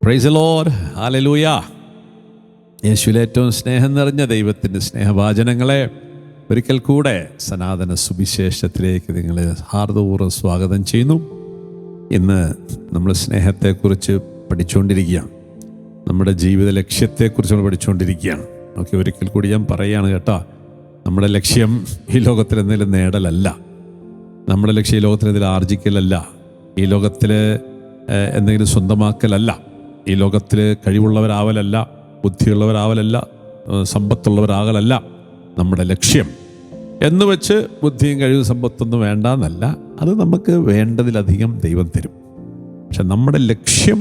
Praise the Lord, hallelujah. യേശുവിൽ ഏറ്റവും സ്നേഹം നിറഞ്ഞ ദൈവത്തിൻ്റെ സ്നേഹവാചനങ്ങളെ ഒരിക്കൽ കൂടെ സനാതന സുവിശേഷത്തിലേക്ക് നിങ്ങളെ ഹാർദപൂർവ്വം സ്വാഗതം ചെയ്യുന്നു. ഇന്ന് നമ്മൾ സ്നേഹത്തെക്കുറിച്ച് പഠിച്ചുകൊണ്ടിരിക്കുകയാണ്. നമ്മുടെ ജീവിത ലക്ഷ്യത്തെക്കുറിച്ച് നമ്മൾ പഠിച്ചുകൊണ്ടിരിക്കുകയാണ്. ഓക്കെ, ഒരിക്കൽ കൂടി ഞാൻ പറയുകയാണ് കേട്ടോ, നമ്മുടെ ലക്ഷ്യം ഈ ലോകത്തിൽ എന്തെങ്കിലും നേടലല്ല. നമ്മുടെ ലക്ഷ്യം ഈ ലോകത്തിൽ എന്തെങ്കിലും ആർജിക്കലല്ല. ഈ ലോകത്തിൽ എന്തെങ്കിലും സ്വന്തമാക്കലല്ല. ഈ ലോകത്തിൽ കഴിവുള്ളവരാവലല്ല, ബുദ്ധിയുള്ളവരാവലല്ല, സമ്പത്തുള്ളവരാകലല്ല. നമ്മുടെ ലക്ഷ്യം എന്ന് വെച്ച് ബുദ്ധിയും കഴിവും സമ്പത്തൊന്നും വേണ്ട എന്നല്ല. അത് നമുക്ക് വേണ്ടതിലധികം ദൈവം തരും. പക്ഷെ നമ്മുടെ ലക്ഷ്യം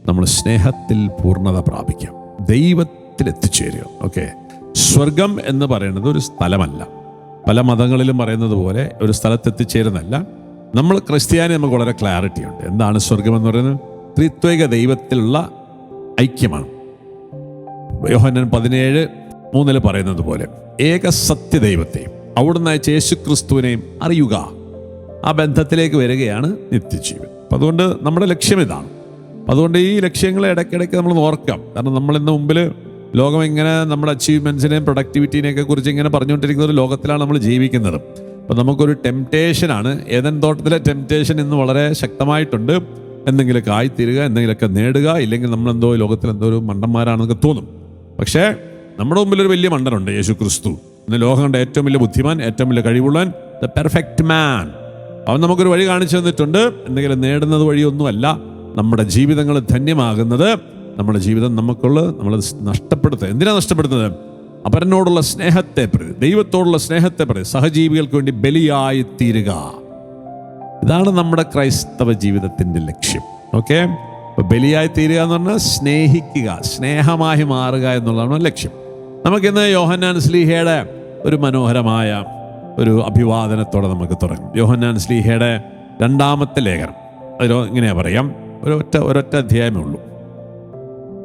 നമ്മൾ സ്നേഹത്തിൽ പൂർണ്ണത പ്രാപിക്കാം, ദൈവത്തിൽ എത്തിച്ചേരുക. ഓക്കെ, സ്വർഗം എന്ന് പറയുന്നത് ഒരു സ്ഥലമല്ല. പല മതങ്ങളിലും പറയുന്നത് പോലെ ഒരു സ്ഥലത്തെത്തിച്ചേരുന്നല്ല. നമ്മൾ ക്രിസ്ത്യാനി നമുക്ക് വളരെ ക്ലാരിറ്റി ഉണ്ട്. എന്താണ് സ്വർഗം എന്ന് പറയുന്നത്? ത്രിത്വൈക ദൈവത്തിലുള്ള ഐക്യമാണ്. യോഹന്നാൻ 17:3 പറയുന്നത് പോലെ ഏക സത്യദൈവത്തെയും അവിടുന്ന് അയച്ച യേശു ക്രിസ്തുവിനെയും അറിയുക. ആ ബന്ധത്തിലേക്ക് വരികയാണ് നിത്യജീവൻ. അപ്പം അതുകൊണ്ട് നമ്മുടെ ലക്ഷ്യം ഇതാണ്. അതുകൊണ്ട് ഈ ലക്ഷ്യങ്ങളെ ഇടയ്ക്കിടയ്ക്ക് നമ്മൾ ഓർക്കാം. കാരണം നമ്മളിന്ന് മുമ്പിൽ ലോകം ഇങ്ങനെ നമ്മുടെ അച്ചീവ്മെൻറ്റ്സിനെയും പ്രൊഡക്ടിവിറ്റീനെയൊക്കെ കുറിച്ച് ഇങ്ങനെ പറഞ്ഞുകൊണ്ടിരിക്കുന്ന ഒരു ലോകത്തിലാണ് നമ്മൾ ജീവിക്കുന്നത്. അപ്പോൾ നമുക്കൊരു ടെംപ്റ്റേഷനാണ്. ഏദൻ തോട്ടത്തിലെ ടെംപ്റ്റേഷൻ ഇന്ന് വളരെ ശക്തമായിട്ടുണ്ട്. എന്തെങ്കിലുമൊക്കെ ആയിത്തീരുക, എന്തെങ്കിലുമൊക്കെ നേടുക, ഇല്ലെങ്കിൽ നമ്മളെന്തോ ലോകത്തിൽ എന്തോ ഒരു മണ്ടന്മാരാണെന്നൊക്കെ തോന്നും. പക്ഷേ നമ്മുടെ മുമ്പിലൊരു വലിയ മണ്ടനുണ്ട്, യേശു ക്രിസ്തു. ഇന്ന് ലോകം കണ്ട ഏറ്റവും വലിയ ബുദ്ധിമാൻ, ഏറ്റവും വലിയ കഴിവുള്ളവൻ, ദ പെർഫെക്റ്റ് മാൻ. അവൻ നമുക്കൊരു വഴി കാണിച്ചു തന്നിട്ടുണ്ട്. എന്തെങ്കിലും നേടുന്നത് വഴിയൊന്നുമല്ല നമ്മുടെ ജീവിതങ്ങൾ ധന്യമാകുന്നത്. നമ്മുടെ ജീവിതം നമ്മൾ നഷ്ടപ്പെടുത്തുക. എന്തിനാണ് നഷ്ടപ്പെടുത്തുന്നത്? അപരനോടുള്ള സ്നേഹത്തെ പ്രതി, ദൈവത്തോടുള്ള സ്നേഹത്തെ പ്രതി, സഹജീവികൾക്ക് വേണ്ടി ബലിയായി തീരുക. ഇതാണ് നമ്മുടെ ക്രൈസ്തവ ജീവിതത്തിൻ്റെ ലക്ഷ്യം. ഓക്കെ, അപ്പോൾ ബലിയായി തീരുക എന്ന് പറഞ്ഞാൽ സ്നേഹിക്കുക, സ്നേഹമായി മാറുക എന്നുള്ളതാണ് ലക്ഷ്യം. നമുക്കിന്ന് യോഹന്നാൻ ശ്ലീഹയുടെ ഒരു മനോഹരമായ ഒരു അഭിവാദനത്തോടെ നമുക്ക് തുടങ്ങും. യോഹന്നാൻ ശ്ലീഹയുടെ 2-ാമത്തെ ലേഖനം, അതിൽ ഇങ്ങനെയാ പറയാം, ഒരൊറ്റ അധ്യായമേ ഉള്ളൂ.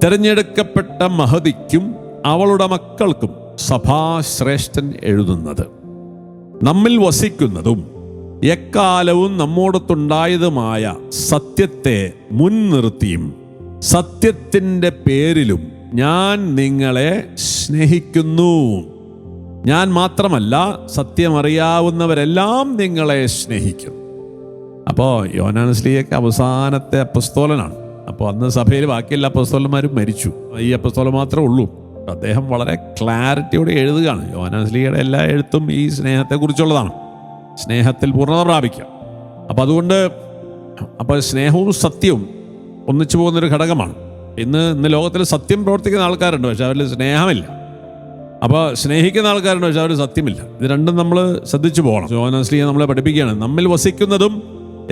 തെരഞ്ഞെടുക്കപ്പെട്ട മഹതിക്കും അവളുടെ മക്കൾക്കും സഭാശ്രേഷ്ഠൻ എഴുതുന്നത്, നമ്മിൽ വസിക്കുന്നതും എക്കാലവും നമ്മോടൊത്തുണ്ടായതുമായ സത്യത്തെ മുൻനിർത്തിയും സത്യത്തിൻ്റെ പേരിലും ഞാൻ നിങ്ങളെ സ്നേഹിക്കുന്നു. ഞാൻ മാത്രമല്ല, സത്യമറിയാവുന്നവരെല്ലാം നിങ്ങളെ സ്നേഹിക്കുന്നു. അപ്പോൾ യോഹന്നാൻ ശ്ലീഹയ്ക്ക് അവസാനത്തെ അപ്പസ്തോലനാണ്. അപ്പോൾ അന്ന് സഭയിൽ ബാക്കിയെല്ലാ അപ്പസ്തോലന്മാരും മരിച്ചു. ഈ അപ്പസ്തോലൻ മാത്രമേ ഉള്ളൂ. അദ്ദേഹം വളരെ ക്ലാരിറ്റിയോടെ എഴുതുകയാണ്. യോഹന്നാൻ ശ്ലീഹയുടെ എല്ലാ എഴുത്തും ഈ സ്നേഹത്തെക്കുറിച്ചുള്ളതാണ്. സ്നേഹത്തിൽ പൂർണ്ണത പ്രാപിക്കാം. അപ്പം അതുകൊണ്ട് സ്നേഹവും സത്യവും ഒന്നിച്ചു പോകുന്നൊരു ഘടകമാണ്. ഇന്ന് ലോകത്തിൽ സത്യം പ്രവർത്തിക്കുന്ന ആൾക്കാരുണ്ട്, പക്ഷെ അവരിൽ സ്നേഹമില്ല. അപ്പോൾ സ്നേഹിക്കുന്ന ആൾക്കാരുണ്ട്, പക്ഷെ അവർ സത്യമില്ല. ഇത് രണ്ടും നമ്മൾ ശ്രദ്ധിച്ചു പോകണം. യോഹന്നാൻ ശ്ലീഹ നമ്മളെ പഠിപ്പിക്കുകയാണ്, നമ്മിൽ വസിക്കുന്നതും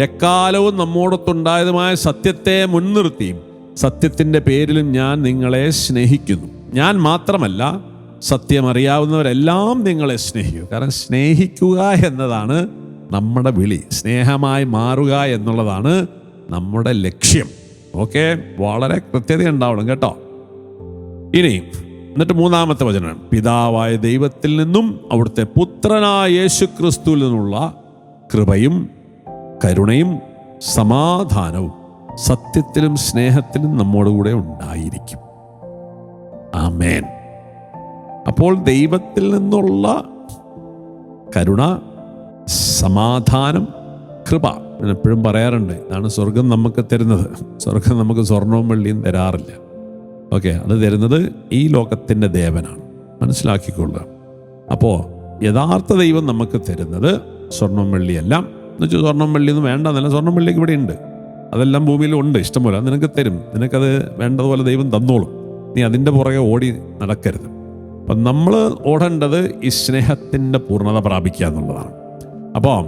എക്കാലവും നമ്മോടൊത്തുണ്ടായതുമായ സത്യത്തെ മുൻനിർത്തിയും സത്യത്തിൻ്റെ പേരിലും ഞാൻ നിങ്ങളെ സ്നേഹിക്കുന്നു. ഞാൻ മാത്രമല്ല, സത്യമറിയാവുന്നവരെല്ലാം നിങ്ങളെ സ്നേഹിക്കും. കാരണം സ്നേഹിക്കുക എന്നതാണ് നമ്മുടെ വിളി. സ്നേഹമായി മാറുക എന്നുള്ളതാണ് നമ്മുടെ ലക്ഷ്യം. ഓക്കെ, വളരെ കൃത്യത ഉണ്ടാവണം കേട്ടോ. ഇനി എന്നിട്ട് 3-ാമത്തെ വചനം, പിതാവായ ദൈവത്തിൽ നിന്നും അവിടുത്തെ പുത്രനായ യേശു ക്രിസ്തുവിൽ നിന്നുള്ള കൃപയും കരുണയും സമാധാനവും സത്യത്തിലും സ്നേഹത്തിലും നമ്മോടുകൂടെ ഉണ്ടായിരിക്കും. ആമേൻ. അപ്പോൾ ദൈവത്തിൽ നിന്നുള്ള കരുണ, സമാധാനം, കൃപ. ഞാൻ എപ്പോഴും പറയാറുണ്ട്, ഇതാണ് സ്വർഗം നമുക്ക് തരുന്നത്. സ്വർഗം നമുക്ക് സ്വർണവും വെള്ളിയും തരാറില്ല. ഓക്കെ, അത് തരുന്നത് ഈ ലോകത്തിൻ്റെ ദേവനാണ്, മനസ്സിലാക്കിക്കൊള്ളുക. അപ്പോൾ യഥാർത്ഥ ദൈവം നമുക്ക് തരുന്നത് സ്വർണം വെള്ളിയെല്ലാം. എന്ന് വെച്ചാൽ സ്വർണം വെള്ളിയൊന്നും വേണ്ട എന്നല്ല, സ്വർണം വെള്ളിയൊക്കെ ഇവിടെ ഉണ്ട്, അതെല്ലാം ഭൂമിയിലുണ്ട്, ഇഷ്ടംപോലെ. അത് നിനക്ക് തരും, നിനക്കത് വേണ്ടതുപോലെ ദൈവം തന്നോളും. നീ അതിൻ്റെ പുറകെ ഓടി നടക്കരുത്. അപ്പം നമ്മൾ ഓടേണ്ടത് ഈ സ്നേഹത്തിൻ്റെ പൂർണ്ണത പ്രാപിക്കുക എന്നുള്ളതാണ്. അപ്പോൾ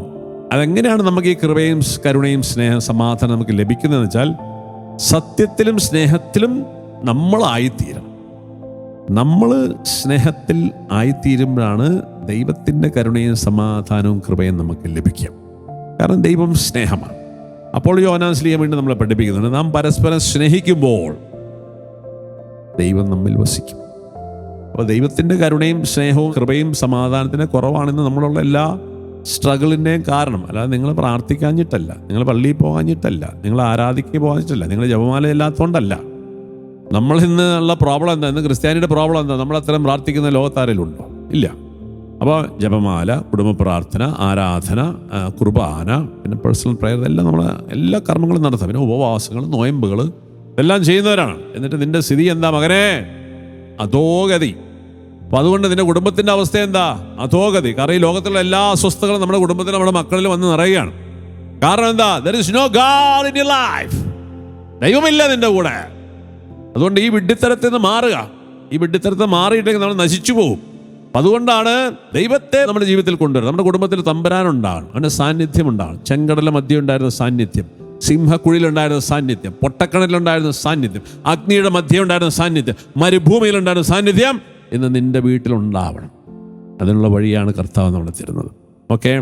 അതെങ്ങനെയാണ് നമുക്ക് ഈ കൃപയും കരുണയും സ്നേഹം സമാധാനം നമുക്ക് ലഭിക്കുന്നതെന്ന് വെച്ചാൽ, സത്യത്തിലും സ്നേഹത്തിലും നമ്മളായിത്തീരണം. നമ്മൾ സ്നേഹത്തിൽ ആയിത്തീരുമ്പോഴാണ് ദൈവത്തിൻ്റെ കരുണയും സമാധാനവും കൃപയും നമുക്ക് ലഭിക്കുക. കാരണം ദൈവം സ്നേഹമാണ്. അപ്പോൾ യോഹന്നാൻ ശ്ലീഹ വീണ്ടും നമ്മളെ പഠിപ്പിക്കുന്നുണ്ട്, നാം പരസ്പരം സ്നേഹിക്കുമ്പോൾ ദൈവം നമ്മിൽ വസിക്കും. അപ്പോൾ ദൈവത്തിൻ്റെ കരുണയും സ്നേഹവും കൃപയും സമാധാനത്തിന് കുറവാണെന്ന് നമ്മളുള്ള എല്ലാ സ്ട്രഗിളിൻ്റെയും കാരണം. അല്ലാതെ നിങ്ങൾ പ്രാർത്ഥിക്കാഞ്ഞിട്ടല്ല, നിങ്ങൾ പള്ളിയിൽ പോകാഞ്ഞിട്ടല്ല, നിങ്ങൾ ആരാധിക്കുക പോകാഞ്ഞിട്ടല്ല, നിങ്ങൾ ജപമാല ഇല്ലാത്തതുകൊണ്ടല്ല. നമ്മൾ ഇന്ന് ഉള്ള പ്രോബ്ലം എന്താ? ഇന്ന് ക്രിസ്ത്യാനിയുടെ പ്രോബ്ലം എന്താ? നമ്മൾ അത്രയും പ്രാർത്ഥിക്കുന്ന ലോകത്താരിലുണ്ടോ? ഇല്ല. അപ്പോൾ ജപമാല, കുടുംബ പ്രാർത്ഥന, ആരാധന, കുർബാന, പിന്നെ പേഴ്സണൽ പ്രയർ, ഇതെല്ലാം നമ്മൾ എല്ലാ കർമ്മങ്ങളും നടത്താം. പിന്നെ ഉപവാസങ്ങൾ, നോയമ്പുകൾ ഇതെല്ലാം ചെയ്യുന്നവരാണ്. എന്നിട്ട് നിന്റെ സ്ഥിതി എന്താ മകനെ? അധോഗതി. അപ്പോൾ അതുകൊണ്ട് നിന്റെ കുടുംബത്തിൻ്റെ അവസ്ഥ എന്താ? അധോഗതി. കാരണം ഈ ലോകത്തിലുള്ള എല്ലാ അസ്വസ്ഥതകളും നമ്മുടെ കുടുംബത്തിൽ, നമ്മുടെ മക്കളിൽ വന്ന് നിറയുകയാണ്. കാരണം എന്താ? There is no God in your life. ദൈവമില്ല നിന്റെ കൂടെ. അതുകൊണ്ട് ഈ വിഡ്ഢിത്തരത്തിൽ നിന്ന് മാറുക. ഈ വിഡ്ഢിത്തരത്തിൽ മാറിയിട്ടെങ്കിൽ നമ്മൾ നശിച്ചു പോകും. അതുകൊണ്ടാണ് ദൈവത്തെ നമ്മുടെ ജീവിതത്തിൽ കൊണ്ടുവരുന്നത്. നമ്മുടെ കുടുംബത്തിൽ തമ്പുരാനുണ്ടാകണം, അവൻ്റെ സാന്നിധ്യം ഉണ്ടാകണം. ചെങ്കടല മധ്യം ഉണ്ടായിരുന്ന സാന്നിധ്യം, സിംഹക്കുഴിയിലുണ്ടായിരുന്ന സാന്നിധ്യം, പൊട്ടക്കണലിലുണ്ടായിരുന്ന സാന്നിധ്യം, അഗ്നിയുടെ മധ്യം ഉണ്ടായിരുന്ന സാന്നിധ്യം, മരുഭൂമിയിലുണ്ടായിരുന്ന സാന്നിധ്യം ഇന്ന് നിന്റെ വീട്ടിലുണ്ടാവണം. അതിനുള്ള വഴിയാണ് കർത്താവ് നമ്മളെ തരുന്നത്. ഓക്കെ,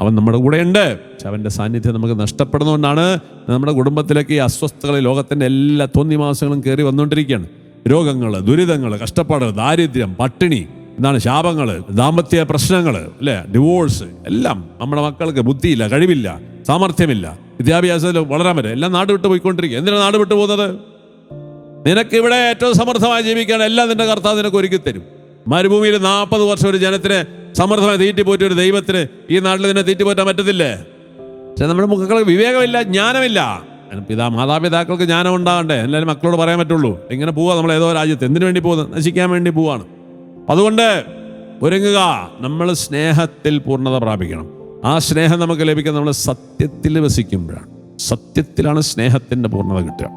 അവൻ നമ്മുടെ കൂടെയുണ്ട്. പക്ഷെ അവൻ്റെ സാന്നിധ്യം നമുക്ക് നഷ്ടപ്പെടുന്നതുകൊണ്ടാണ് നമ്മുടെ കുടുംബത്തിലേക്ക് ഈ അസ്വസ്ഥതകൾ, ലോകത്തിൻ്റെ എല്ലാ തോന്നിമാസങ്ങളും കയറി വന്നുകൊണ്ടിരിക്കുകയാണ്. രോഗങ്ങൾ, ദുരിതങ്ങൾ, കഷ്ടപ്പാടുകൾ, ദാരിദ്ര്യം, പട്ടിണി, എന്താണ് ശാപങ്ങൾ, ദാമ്പത്യ പ്രശ്നങ്ങൾ, അല്ലേ, ഡിവോഴ്സ്, എല്ലാം. നമ്മുടെ മക്കൾക്ക് ബുദ്ധിയില്ല, കഴിവില്ല, സാമർഥ്യമില്ല, വിദ്യാഭ്യാസത്തിൽ വളരാൻ പറ്റും, എല്ലാം നാട് വിട്ട് പോയിക്കൊണ്ടിരിക്കുക. എന്തിനാണ് നാട് വിട്ടു പോകുന്നത്? നിനക്കിവിടെ ഏറ്റവും സമൃദ്ധമായി ജീവിക്കാൻ എല്ലാം നിന്റെ കർത്താവ് നിനക്ക് ഒരുക്കി തരും. മരുഭൂമിയിൽ 40 വർഷം ഒരു ജനത്തിന് സമൃദ്ധമായി തീറ്റിപ്പോറ്റ ഒരു ദൈവത്തിന് ഈ നാട്ടിൽ നിന്നെ തീറ്റിപ്പോറ്റാൻ പറ്റത്തില്ലേ? പക്ഷെ നമ്മുടെ മക്കൾക്ക് വിവേകമില്ല, ജ്ഞാനമില്ല. മാതാപിതാക്കൾക്ക് ജ്ഞാനം ഉണ്ടാകണ്ടേ? എല്ലാവരും മക്കളോട് പറയാൻ പറ്റുള്ളൂ. ഇങ്ങനെ പോവാ നമ്മൾ ഏതോ രാജ്യത്ത്. എന്തിനു വേണ്ടി പോകുന്നത്? നശിക്കാൻ വേണ്ടി പോവാണ്. അതുകൊണ്ട് ഒരുങ്ങുക. നമ്മൾ സ്നേഹത്തിൽ പൂർണ്ണത പ്രാപിക്കണം. ആ സ്നേഹം നമുക്ക് ലഭിക്കുന്നത് നമ്മൾ സത്യത്തിൽ വസിക്കുമ്പോഴാണ്. സത്യത്തിലാണ് സ്നേഹത്തിൻ്റെ പൂർണ്ണത കിട്ടുക.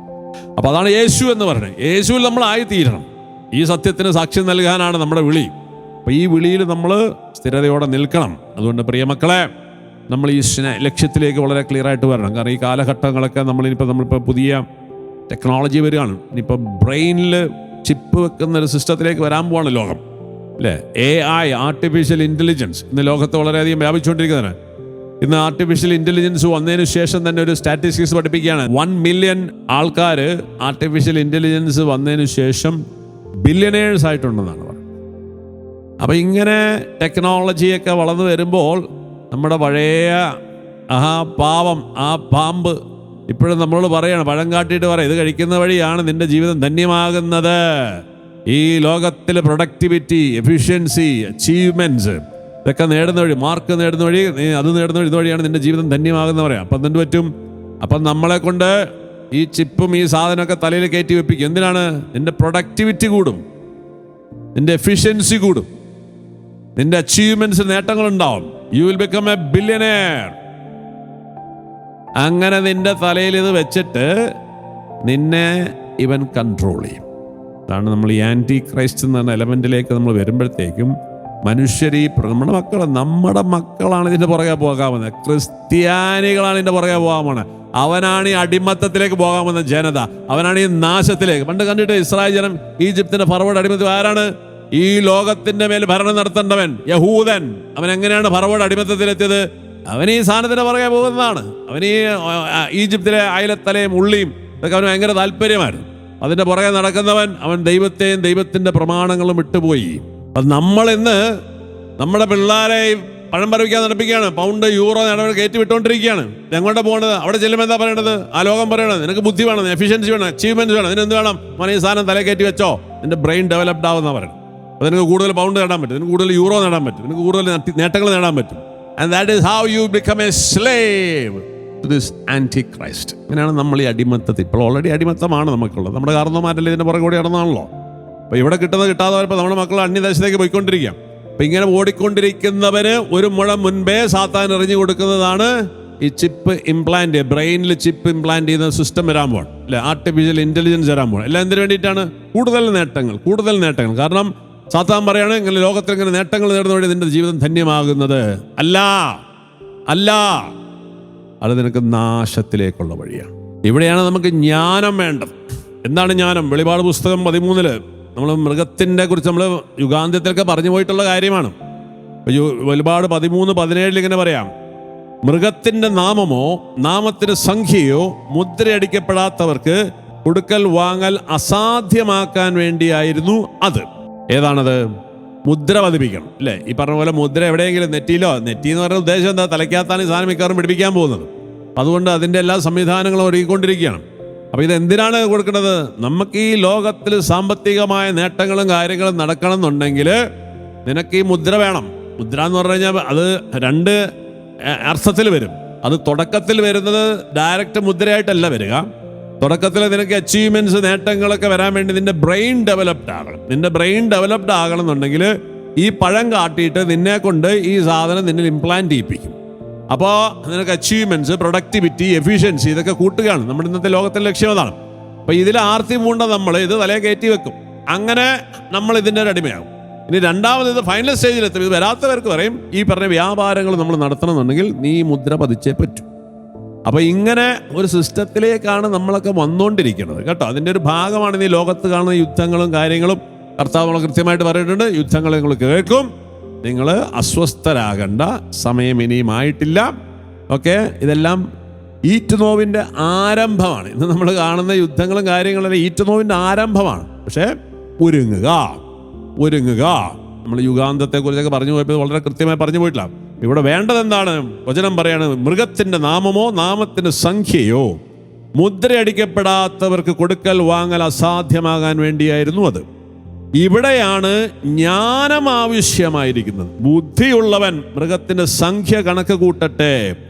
അപ്പോൾ അതാണ് യേശു എന്ന് പറയുന്നത്. യേശുവിൽ നമ്മൾ ആയിത്തീരണം. ഈ സത്യത്തിന് സാക്ഷ്യം നൽകാനാണ് നമ്മുടെ വിളി. അപ്പോൾ ഈ വിളിയിൽ നമ്മൾ സ്ഥിരതയോടെ നിൽക്കണം. അതുകൊണ്ട് പ്രിയമക്കളെ, നമ്മൾ ഈ ലക്ഷ്യത്തിലേക്ക് വളരെ ക്ലിയറായിട്ട് വരണം. കാരണം ഈ കാലഘട്ടങ്ങളൊക്കെ നമ്മളിപ്പോൾ പുതിയ ടെക്നോളജി വരികയാണ്. ഇനിയിപ്പോൾ ബ്രെയിനിൽ ചിപ്പ് വെക്കുന്ന ഒരു സിസ്റ്റത്തിലേക്ക് വരാൻ പോവാണ് ലോകം, അല്ലേ? AI, ആർട്ടിഫിഷ്യൽ ഇൻ്റലിജൻസ് ഇന്ന് ലോകത്ത് വളരെയധികം വ്യാപിച്ചുകൊണ്ടിരിക്കുന്നതാണ്. ഇന്ന് ആർട്ടിഫിഷ്യൽ ഇൻ്റലിജൻസ് വന്നതിന് ശേഷം തന്നെ ഒരു സ്റ്റാറ്റിസ്റ്റിക്സ് പഠിപ്പിക്കുകയാണ്. 1 മില്യൺ ആൾക്കാർ ആർട്ടിഫിഷ്യൽ ഇൻ്റലിജൻസ് വന്നതിന് ശേഷം ബില്യണേഴ്സ് ആയിട്ടുണ്ടെന്നാണ് പറയുന്നത്. അപ്പോൾ ഇങ്ങനെ ടെക്നോളജിയൊക്കെ വളർന്നു വരുമ്പോൾ നമ്മുടെ പഴയ പാവം, ആ പാമ്പ് ഇപ്പോഴും നമ്മളോട് പറയാണ്, പഴം കാട്ടിയിട്ട് പറയാം, ഇത് കഴിക്കുന്ന വഴിയാണ് നിന്റെ ജീവിതം ധന്യമാകുന്നത്. ഈ ലോകത്തിൽ പ്രൊഡക്ടിവിറ്റി, എഫിഷ്യൻസി, അച്ചീവ്മെൻറ്റ്സ് ഇതൊക്കെ നേടുന്ന വഴി, മാർക്ക് നേടുന്ന വഴി, അത് നേടുന്ന വഴി, ഇതുവഴിയാണ് നിന്റെ ജീവിതം ധന്യമാകുന്ന പറയാം. അപ്പം എന്ത് പറ്റും? അപ്പം നമ്മളെ കൊണ്ട് ഈ ചിപ്പും ഈ സാധനമൊക്കെ തലയിൽ കയറ്റി വെപ്പിക്കും. എന്തിനാണ്? നിന്റെ പ്രൊഡക്ടിവിറ്റി കൂടും, നിന്റെ എഫിഷ്യൻസി കൂടും, നിന്റെ അച്ചീവ്മെന്റ്സ്, നേട്ടങ്ങളുണ്ടാവും. You will become a billionaire. അങ്ങനെ നിന്റെ തലയിൽ ഇത് വെച്ചിട്ട് നിന്നെ ഇവൻ കൺട്രോൾ ചെയ്യും. അതാണ് നമ്മൾ ഈ ആൻറ്റി ക്രൈസ്റ്റ് എന്ന് പറഞ്ഞ എലമെന്റിലേക്ക് നമ്മൾ വരുമ്പോഴത്തേക്കും മനുഷ്യർ, ഈ നമ്മുടെ മക്കളാണ് ഇതിൻ്റെ പുറകെ പോകാമെന്ന്, ക്രിസ്ത്യാനികളാണ് ഇതിൻ്റെ പുറകെ പോകാമെന്ന്. അവനാണ് ഈ അടിമത്തത്തിലേക്ക് പോകാമെന്ന ജനത, അവനാണ് ഈ നാശത്തിലേക്ക്. പണ്ട് കണ്ടിട്ട് ഇസ്രായേൽ ജനം ഈജിപ്തിന്റെ ഫറവോയുടെ അടിമത്തം ആരാണ്? ഈ ലോകത്തിന്റെ മേൽ ഭരണം നടത്തേണ്ടവൻ യഹൂദൻ. അവൻ എങ്ങനെയാണ് ഫറവോയുടെ അടിമത്തത്തിലെത്തിയത്? അവൻ ഈ സാധനത്തിന് പുറകെ പോകുന്നതാണ്. അവൻ ഈ ഈജിപ്തിലെ അയലത്തലയും ഉള്ളിയും ഇതൊക്കെ അവന് ഭയങ്കര താല്പര്യമായിരുന്നു. അതിൻ്റെ പുറകെ നടക്കുന്നവൻ, അവൻ ദൈവത്തെയും ദൈവത്തിൻ്റെ പ്രമാണങ്ങളും വിട്ടുപോയി. അത് നമ്മൾ ഇന്ന് നമ്മുടെ പിള്ളേരെ പഴം പറവിക്കാൻ നടപ്പിക്കുകയാണ്. പൗണ്ട്, യൂറോ നടപടി കയറ്റി വിട്ടുകൊണ്ടിരിക്കുകയാണ്. എങ്ങോട്ട് പോകുന്നത്? അവിടെ ചെല്ലുമ്പോൾ എന്താ പറയണത്? ആ ലോകം പറയണത് നിനക്ക് ബുദ്ധി വേണം, എഫിഷ്യൻസി വേണം, അച്ചീവ്മെന്റ്സ് വേണം. ഇതിനെന്ത് വേണം? ഈ സാധനം തല കയറ്റി വെച്ചോ, നിന്റെ ബ്രെയിൻ ഡെവലപ്ഡ് ആവുന്ന പറയണം. അപ്പോൾ നിനക്ക് കൂടുതൽ പൗണ്ട് നേടാൻ പറ്റും, നിനക്ക് കൂടുതൽ യൂറോ നേടാൻ പറ്റും, നിനക്ക് കൂടുതൽ നേട്ടങ്ങൾ നേടാൻ പറ്റും. And that is how you become a slave to this Antichrist. ഇങ്ങനെയാണ് നമ്മൾ ഈ അടിമത്തത്തിൽ. ഇപ്പോൾ ഓൾറെഡി അടിമത്തമാണ് നമുക്കുള്ളത്. നമ്മുടെ കാരണവന്മാരല്ലേ ഇതിൻ്റെ പുറകെ കൂടി നടന്നാണല്ലോ. അപ്പോൾ ഇവിടെ കിട്ടാതെ വരുമ്പോൾ നമ്മുടെ മക്കൾ അന്യദേശത്തേക്ക് പോയിക്കൊണ്ടിരിക്കാം. അപ്പം ഇങ്ങനെ ഓടിക്കൊണ്ടിരിക്കുന്നവന് ഒരു മുഴം മുൻപേ സാത്താൻ എറിഞ്ഞു കൊടുക്കുന്നതാണ് ഈ ചിപ്പ് ഇംപ്ലാന്റ്, ബ്രെയിനിൽ ചിപ്പ് ഇംപ്ലാന്റ് ചെയ്യുന്ന സിസ്റ്റം വരാൻ പോകണം, അല്ലെ? ആർട്ടിഫിഷ്യൽ ഇൻ്റലിജൻസ് വരാൻ പോകണം. എല്ലാം എന്തിനു വേണ്ടിയിട്ടാണ്? കൂടുതൽ നേട്ടങ്ങൾ. കാരണം സാത്താൻ പറയാണ്, ഇങ്ങനെ ലോകത്തിൽ ഇങ്ങനെ നേട്ടങ്ങൾ നേടുന്ന വഴി നിന്റെ ജീവിതം ധന്യമാകുന്നത് അല്ല, അത് നിനക്ക് നാശത്തിലേക്കുള്ള വഴിയാണ്. ഇവിടെയാണ് നമുക്ക് ജ്ഞാനം വേണ്ടത്. എന്താണ് ജ്ഞാനം? വെളിപാട് പുസ്തകം 13 നമ്മൾ മൃഗത്തിൻ്റെ കുറിച്ച് നമ്മൾ യുഗാന്ത്യത്തിലൊക്കെ പറഞ്ഞു പോയിട്ടുള്ള കാര്യമാണ്. വെളിപാട് 13:17 ഇങ്ങനെ പറയാം, മൃഗത്തിൻ്റെ നാമമോ നാമത്തിന് സംഖ്യയോ മുദ്രയടിക്കപ്പെടാത്തവർക്ക് കൊടുക്കൽ വാങ്ങൽ അസാധ്യമാക്കാൻ വേണ്ടിയായിരുന്നു അത്. ഏതാണത്? മുദ്ര പതിപ്പിക്കണം അല്ലേ? ഈ പറഞ്ഞ പോലെ മുദ്ര എവിടെയെങ്കിലും നെറ്റി എന്ന് പറഞ്ഞ ഉദ്ദേശം എന്താ? തലയ്ക്കകത്താണ് ഈ സാധനം മിക്കവാറും പിടിപ്പിക്കാൻ പോകുന്നത്. അതുകൊണ്ട് അതിൻ്റെ എല്ലാ സംവിധാനങ്ങളും ഒരുക്കിക്കൊണ്ടിരിക്കുകയാണ്. അപ്പോൾ ഇത് എന്തിനാണ് കൊടുക്കുന്നത്? നമുക്ക് ഈ ലോകത്തിൽ സാമ്പത്തികമായ നേട്ടങ്ങളും കാര്യങ്ങളും നടക്കണം എന്നുണ്ടെങ്കിൽ നിനക്ക് ഈ മുദ്ര വേണം. മുദ്ര എന്ന് പറഞ്ഞു കഴിഞ്ഞാൽ അത് രണ്ട് അർത്ഥത്തിൽ വരും. അത് തുടക്കത്തിൽ വരുന്നത് ഡയറക്റ്റ് മുദ്രയായിട്ടല്ല വരിക. തുടക്കത്തിൽ നിനക്ക് അച്ചീവ്മെന്റ്സ്, നേട്ടങ്ങളൊക്കെ വരാൻ വേണ്ടി നിന്റെ ബ്രെയിൻ ഡെവലപ്ഡ് ആകണം. നിന്റെ ബ്രെയിൻ ഡെവലപ്ഡ് ആകണം എന്നുണ്ടെങ്കിൽ ഈ പഴം കാട്ടിയിട്ട് നിന്നെ കൊണ്ട് ഈ സാധനം നിന്നിൽ ഇംപ്ലാന്റ് ചെയ്യിപ്പിക്കും. അപ്പോൾ നിനക്ക് അച്ചീവ്മെന്റ്സ്, പ്രൊഡക്ടിവിറ്റി, എഫിഷ്യൻസി ഇതൊക്കെ കൂട്ടുകയാണ്. നമ്മുടെ ഇന്നത്തെ ലോകത്തിൻ്റെ ലക്ഷ്യം അതാണ്. അപ്പോൾ ഇതിൽ ആർത്തി പൂണ്ട നമ്മൾ ഇത് തലയെ കയറ്റി വെക്കും. അങ്ങനെ നമ്മൾ ഇതിൻ്റെ ഒരു അടിമയാകും. ഇനി രണ്ടാമത് ഇത് ഫൈനൽ സ്റ്റേജിലെത്തും. ഇത് വരാത്തവർക്ക് പറയും, ഈ പറഞ്ഞ വ്യാപാരങ്ങൾ നമ്മൾ നടത്തണമെന്നുണ്ടെങ്കിൽ നീ മുദ്ര പതിച്ചേ പറ്റൂ. അപ്പോൾ ഇങ്ങനെ ഒരു സിസ്റ്റത്തിലേക്കാണ് നമ്മളൊക്കെ വന്നുകൊണ്ടിരിക്കുന്നത് കേട്ടോ. അതിൻ്റെ ഒരു ഭാഗമാണ് ഈ ലോകത്ത് കാണുന്ന യുദ്ധങ്ങളും കാര്യങ്ങളും. കർത്താവ് നമ്മൾ കൃത്യമായിട്ട് പറഞ്ഞിട്ടുണ്ട്, യുദ്ധങ്ങൾ നിങ്ങൾ കേൾക്കും, നിങ്ങൾ അസ്വസ്ഥരാകേണ്ട സമയം ഇനിയുമായിട്ടില്ല. ഓക്കെ, ഇതെല്ലാം ഈറ്റുനോവിൻ്റെ ആരംഭമാണ്. ഇന്ന് നമ്മൾ കാണുന്ന യുദ്ധങ്ങളും കാര്യങ്ങളും ഈറ്റുനോവിൻ്റെ ആരംഭമാണ്. പക്ഷേ ഒരുങ്ങുക. നമ്മൾ യുഗാന്തത്തെക്കുറിച്ചൊക്കെ പറഞ്ഞു പോയപ്പോൾ വളരെ കൃത്യമായി പറഞ്ഞു പോയിട്ടില്ല. ഇവിടെ വേണ്ടത് എന്താണ്? വചനം പറയാണ്, മൃഗത്തിൻ്റെ നാമമോ നാമത്തിൻ്റെ സംഖ്യയോ മുദ്രയടിക്കപ്പെടാത്തവർക്ക് കൊടുക്കൽ വാങ്ങൽ അസാധ്യമാകാൻ വേണ്ടിയായിരുന്നു അത്. ഇവിടെയാണ് ജ്ഞാനം ആവശ്യമായിരിക്കുന്നത്. ബുദ്ധിയുള്ളവൻ മൃഗത്തിന്റെ സംഖ്യ കണക്ക് കൂട്ടട്ടെ.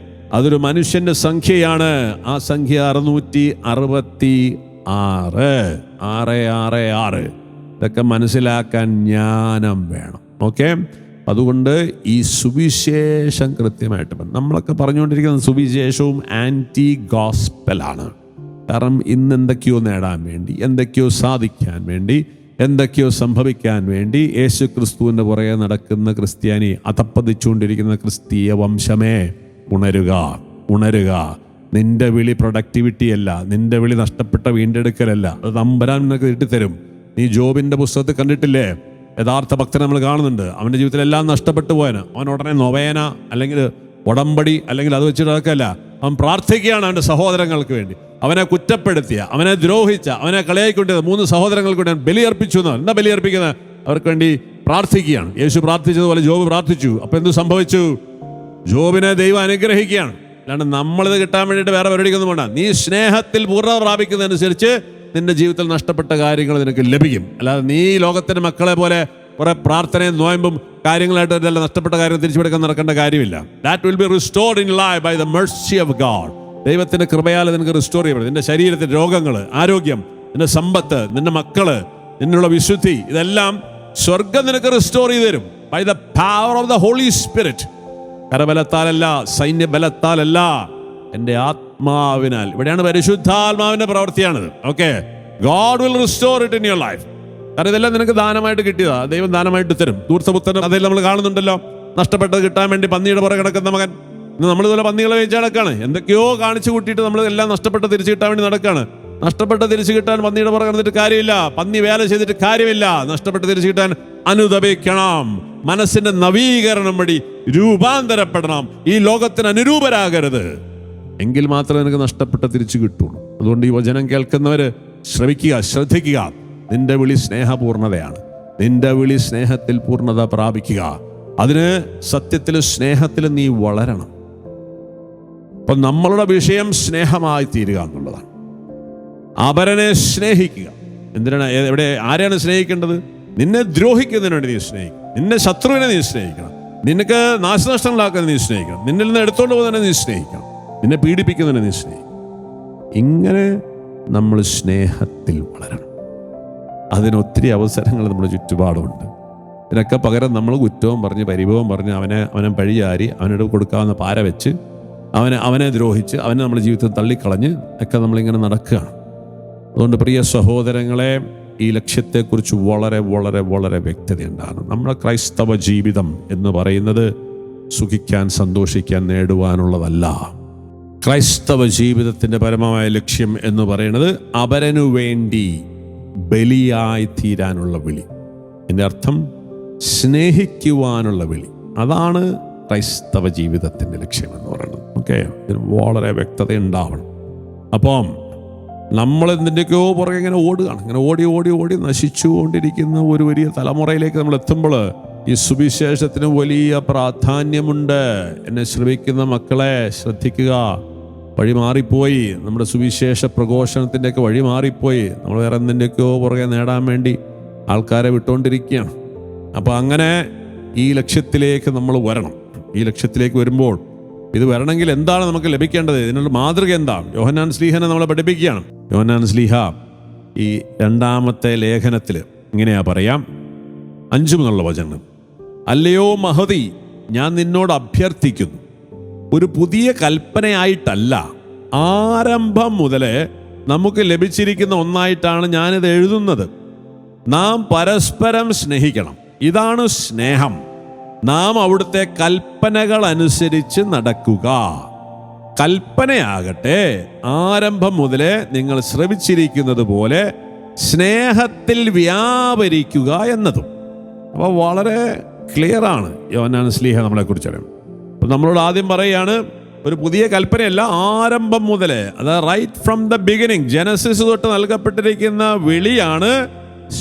അതൊരു മനുഷ്യന്റെ സംഖ്യയാണ്. ആ സംഖ്യ 666. ഇതൊക്കെ മനസ്സിലാക്കാൻ ജ്ഞാനം വേണം. ഓക്കെ, അതുകൊണ്ട് ഈ സുവിശേഷം കൃത്യമായിട്ട് നമ്മളൊക്കെ പറഞ്ഞുകൊണ്ടിരിക്കുന്ന സുവിശേഷവും ആൻറ്റി ഗോസ്പലാണ്. കാരണം ഇന്ന് എന്തൊക്കെയോ നേടാൻ വേണ്ടി, എന്തൊക്കെയോ സാധിക്കാൻ വേണ്ടി, എന്തൊക്കെയോ സംഭവിക്കാൻ വേണ്ടി യേശു ക്രിസ്തുവിൻ്റെ പുറകെ നടക്കുന്ന ക്രിസ്ത്യാനി, അധപ്പതിച്ചുകൊണ്ടിരിക്കുന്ന ക്രിസ്തീയ വംശമേ, ഉണരുക. നിന്റെ വിളി പ്രൊഡക്ടിവിറ്റി അല്ല, നിന്റെ വിളി നഷ്ടപ്പെട്ട വീണ്ടെടുക്കലല്ല. അത് തമ്പുരാൻ നിനക്ക് കിട്ടിത്തരും. നീ ജോബിൻ്റെ പുസ്തകത്തിൽ കണ്ടിട്ടില്ലേ? യഥാർത്ഥ ഭക്തനെ നമ്മൾ കാണുന്നുണ്ട്. അവൻ്റെ ജീവിതത്തിൽ എല്ലാം നഷ്ടപ്പെട്ടു പോയന് അവൻ ഉടനെ നൊവേന അല്ലെങ്കിൽ ഉടമ്പടി അല്ലെങ്കിൽ അത് വെച്ചിട്ട് നടക്കല്ല. അവൻ പ്രാർത്ഥിക്കുകയാണ് അവൻ്റെ സഹോദരങ്ങൾക്ക് വേണ്ടി. അവനെ കുറ്റപ്പെടുത്തിയ, അവനെ ദ്രോഹിച്ച, അവനെ കളയായിക്കൊണ്ടിരുന്ന 3 സഹോദരങ്ങൾക്ക് വേണ്ടി ബലിയർപ്പിച്ചു. എന്താ ബലിയർപ്പിക്കുന്നത്? അവർക്ക് വേണ്ടി പ്രാർത്ഥിക്കുകയാണ്. യേശു പ്രാർത്ഥിച്ചതുപോലെ ജോബ് പ്രാർത്ഥിച്ചു. അപ്പൊ എന്ത് സംഭവിച്ചു? ജോബിനെ ദൈവം അനുഗ്രഹിക്കുകയാണ്. അല്ലാണ്ട് നമ്മളിത് കിട്ടാൻ വേണ്ടിയിട്ട് വേറെ പരിപാടിക്കൊന്നും വേണ്ട. നീ സ്നേഹത്തിൽ പൂർണ്ണത പ്രാപിക്കുന്നതനുസരിച്ച് നിന്റെ ജീവിതത്തിൽ നഷ്ടപ്പെട്ട കാര്യങ്ങൾ നിനക്ക് ലഭിക്കും. അല്ലാതെ നീ ലോകത്തിന്റെ മക്കളെ പോലെ കുറെ പ്രാർത്ഥനയും നോയമ്പും കാര്യങ്ങളായിട്ട് ഇതെല്ലാം നഷ്ടപ്പെട്ട കാര്യം തിരിച്ചുപിടിക്കാൻ നടക്കേണ്ട കാര്യമില്ല. That will be restored in life by the mercy of God. ദൈവത്തിന്റെ കൃപയാൽ നിനക്ക് റിസ്റ്റോർ ചെയ്യപ്പെടും. നിന്റെ ശരീരത്തിന്റെ രോഗങ്ങൾ, ആരോഗ്യം, നിന്റെ സമ്പത്ത്, നിന്റെ മക്കള്, നിന്നുള്ള വിശുദ്ധി, ഇതെല്ലാം സ്വർഗം നിനക്ക് റിസ്റ്റോർ ചെയ്ത് തരും by the power of the holy spirit. കരബലത്താലല്ല, സൈന്യബലത്താലല്ല, എൻ്റെ ആത്മാവിനാൽ. ഇവിടെയാണ് പരിശുദ്ധാത്മാവിന്റെ പ്രവൃത്തിയാണിത്. Okay, God will restore it in your life. കാരണം ഇതെല്ലാം നിനക്ക് ദാനമായിട്ട് കിട്ടിയതാ, ദൈവം ദാനമായിട്ട് തരും. ധൂർത്തപുത്രൻ അതെല്ലാം നമ്മൾ കാണുന്നുണ്ടല്ലോ. നഷ്ടപ്പെട്ടത് കിട്ടാൻ വേണ്ടി പന്നിയുടെ പുറകെ കിടക്കുന്ന മകൻ. ഇന്ന് നമ്മളിതുപോലെ പന്നികളെ വെച്ച് നടക്കാണ്. എന്തൊക്കെയോ കാണിച്ചു കൂട്ടിയിട്ട് നമ്മൾ എല്ലാം നഷ്ടപ്പെട്ട് തിരിച്ചു കിട്ടാൻ വേണ്ടി നടക്കാണ്. നഷ്ടപ്പെട്ട് തിരിച്ചു കിട്ടാൻ പന്നിയുടെ പുറകെ കിടന്നിട്ട് കാര്യമില്ല. പന്നി വേല ചെയ്തിട്ട് കാര്യമില്ല. നഷ്ടപ്പെട്ട് തിരിച്ചു കിട്ടാൻ അനുദപിക്കണം. മനസ്സിന്റെ നവീകരണം വഴി രൂപാന്തരപ്പെടണം. ഈ ലോകത്തിന് അനുരൂപരാകരുത്. എങ്കിൽ മാത്രമേ നിനക്ക് നഷ്ടപ്പെട്ട് തിരിച്ചു കിട്ടുള്ളൂ. അതുകൊണ്ട് ഈ വചനം കേൾക്കുന്നവര് ശ്രദ്ധിക്കുക. നിന്റെ വിളി സ്നേഹപൂർണ്ണതയാണ്. നിന്റെ വിളി സ്നേഹത്തിൽ പൂർണ്ണത പ്രാപിക്കുക. അതിന് സത്യത്തിൽ സ്നേഹത്തിൽ നീ വളരണം. അപ്പൊ നമ്മളുടെ വിഷയം സ്നേഹമായി തീരുക എന്നുള്ളതാണ്. അപരനെ സ്നേഹിക്കുക. എന്തിനാണ്? ആരെയാണ് സ്നേഹിക്കേണ്ടത്? നിന്നെ ദ്രോഹിക്കുന്നതിന് വേണ്ടി നീ സ്നേഹിക്കണം. നിന്റെ ശത്രുവിനെ നീ സ്നേഹിക്കണം. നിനക്ക് നാശനഷ്ടങ്ങളാക്കുന്നത് നീ സ്നേഹിക്കണം. നിന്നിൽ നിന്ന് എടുത്തോണ്ട് പോകുന്നതിനെ നീ സ്നേഹിക്കണം. നിന്നെ പീഡിപ്പിക്കുന്നതിനെ നീ സ്നേഹിക്കണം. ഇങ്ങനെ നമ്മൾ സ്നേഹത്തിൽ വളരണം. അതിനൊത്തിരി അവസരങ്ങൾ നമ്മുടെ ചുറ്റുപാടുമുണ്ട്. ഇതിനൊക്കെ പകരം നമ്മൾ കുറ്റവും പറഞ്ഞ് പരിഭവം പറഞ്ഞ് അവനെ പഴിചാരി അവനോട് കൊടുക്കാവുന്ന പാര വെച്ച് അവനെ ദ്രോഹിച്ച് അവനെ നമ്മുടെ ജീവിതത്തിൽ തള്ളിക്കളഞ്ഞ് ഒക്കെ നമ്മളിങ്ങനെ നടക്കുകയാണ്. അതുകൊണ്ട് പ്രിയ സഹോദരങ്ങളെ, ഈ ലക്ഷ്യത്തെക്കുറിച്ച് വളരെ വളരെ വളരെ വ്യക്തതയുണ്ടാകണം. നമ്മുടെ ക്രൈസ്തവ ജീവിതം എന്ന് പറയുന്നത് സുഖിക്കാൻ, സന്തോഷിക്കാൻ, നേടുവാനുള്ളതല്ല. ക്രൈസ്തവ ജീവിതത്തിൻ്റെ പരമമായ ലക്ഷ്യം എന്ന് പറയുന്നത് അപരനു വേണ്ടി ബലിയായി തീരാനുള്ള വിളി. എൻ്റെ അർത്ഥം സ്നേഹിക്കുവാനുള്ള വിളി. അതാണ് ക്രൈസ്തവ ജീവിതത്തിൻ്റെ ലക്ഷ്യം എന്ന് പറയുന്നത്. ഓക്കെ, ഇതിന് വളരെ വ്യക്തത ഉണ്ടാവണം. അപ്പം നമ്മൾ എന്തിൻ്റെയൊക്കെയോ പുറകെ ഇങ്ങനെ ഓടുകയാണ്. ഇങ്ങനെ ഓടി ഓടി ഓടി നശിച്ചുകൊണ്ടിരിക്കുന്ന ഒരു വലിയ തലമുറയിലേക്ക് നമ്മൾ എത്തുമ്പോൾ ഈ സുവിശേഷത്തിന് വലിയ പ്രാധാന്യമുണ്ട്. എന്നെ ശ്രമിക്കുന്ന മക്കളെ ശ്രദ്ധിക്കുക. വഴി മാറിപ്പോയി, നമ്മുടെ സുവിശേഷ പ്രഘോഷണത്തിൻ്റെയൊക്കെ വഴി മാറിപ്പോയി. നമ്മൾ വേറെ എന്തിൻ്റെയൊക്കെയോ പുറകെ നേടാൻ വേണ്ടി ആൾക്കാരെ വിട്ടുകൊണ്ടിരിക്കുകയാണ്. അപ്പോൾ അങ്ങനെ ഈ ലക്ഷ്യത്തിലേക്ക് നമ്മൾ വരണം. ഈ ലക്ഷ്യത്തിലേക്ക് വരുമ്പോൾ ഇത് വരണമെങ്കിൽ എന്താണ് നമുക്ക് ലഭിക്കേണ്ടത്? ഇതിനുള്ള മാതൃക എന്താണ്? യോഹന്നാൻ ശ്ലീഹനെ നമ്മളെ പഠിപ്പിക്കുകയാണ്. യോഹന്നാൻ ശ്ലീഹ ഈ 2-ാമത്തെ ലേഖനത്തിൽ ഇങ്ങനെയാ പറയാം, 5 മുതലുള്ള വചനം. അല്ലയോ മഹതി, ഞാൻ നിന്നോട് അഭ്യർത്ഥിക്കുന്നു, ഒരു പുതിയ കൽപ്പനയായിട്ടല്ല, ആരംഭം മുതലേ നമുക്ക് ലഭിച്ചിരിക്കുന്ന ഒന്നായിട്ടാണ് ഞാനിത് എഴുതുന്നത്. നാം പരസ്പരം സ്നേഹിക്കണം. ഇതാണ് സ്നേഹം. നാം അവിടുത്തെ കൽപ്പനകൾ അനുസരിച്ച് നടക്കുക. കൽപ്പനയാകട്ടെ, ആരംഭം മുതലേ നിങ്ങൾ ശ്രവിച്ചിരിക്കുന്നത് പോലെ സ്നേഹത്തിൽ വ്യാപരിക്കുക എന്നതും. അപ്പോൾ വളരെ ക്ലിയറാണ് യോഹന്നാൻ ശ്ലീഹ നമ്മളെക്കുറിച്ച്. അപ്പോൾ നമ്മളോട് ആദ്യം പറയുകയാണ്, ഒരു പുതിയ കൽപ്പനയല്ല, ആരംഭം മുതലേ, അതായത് right from the beginning, Genesis തൊട്ട് നൽകപ്പെട്ടിരിക്കുന്ന വിളിയാണ്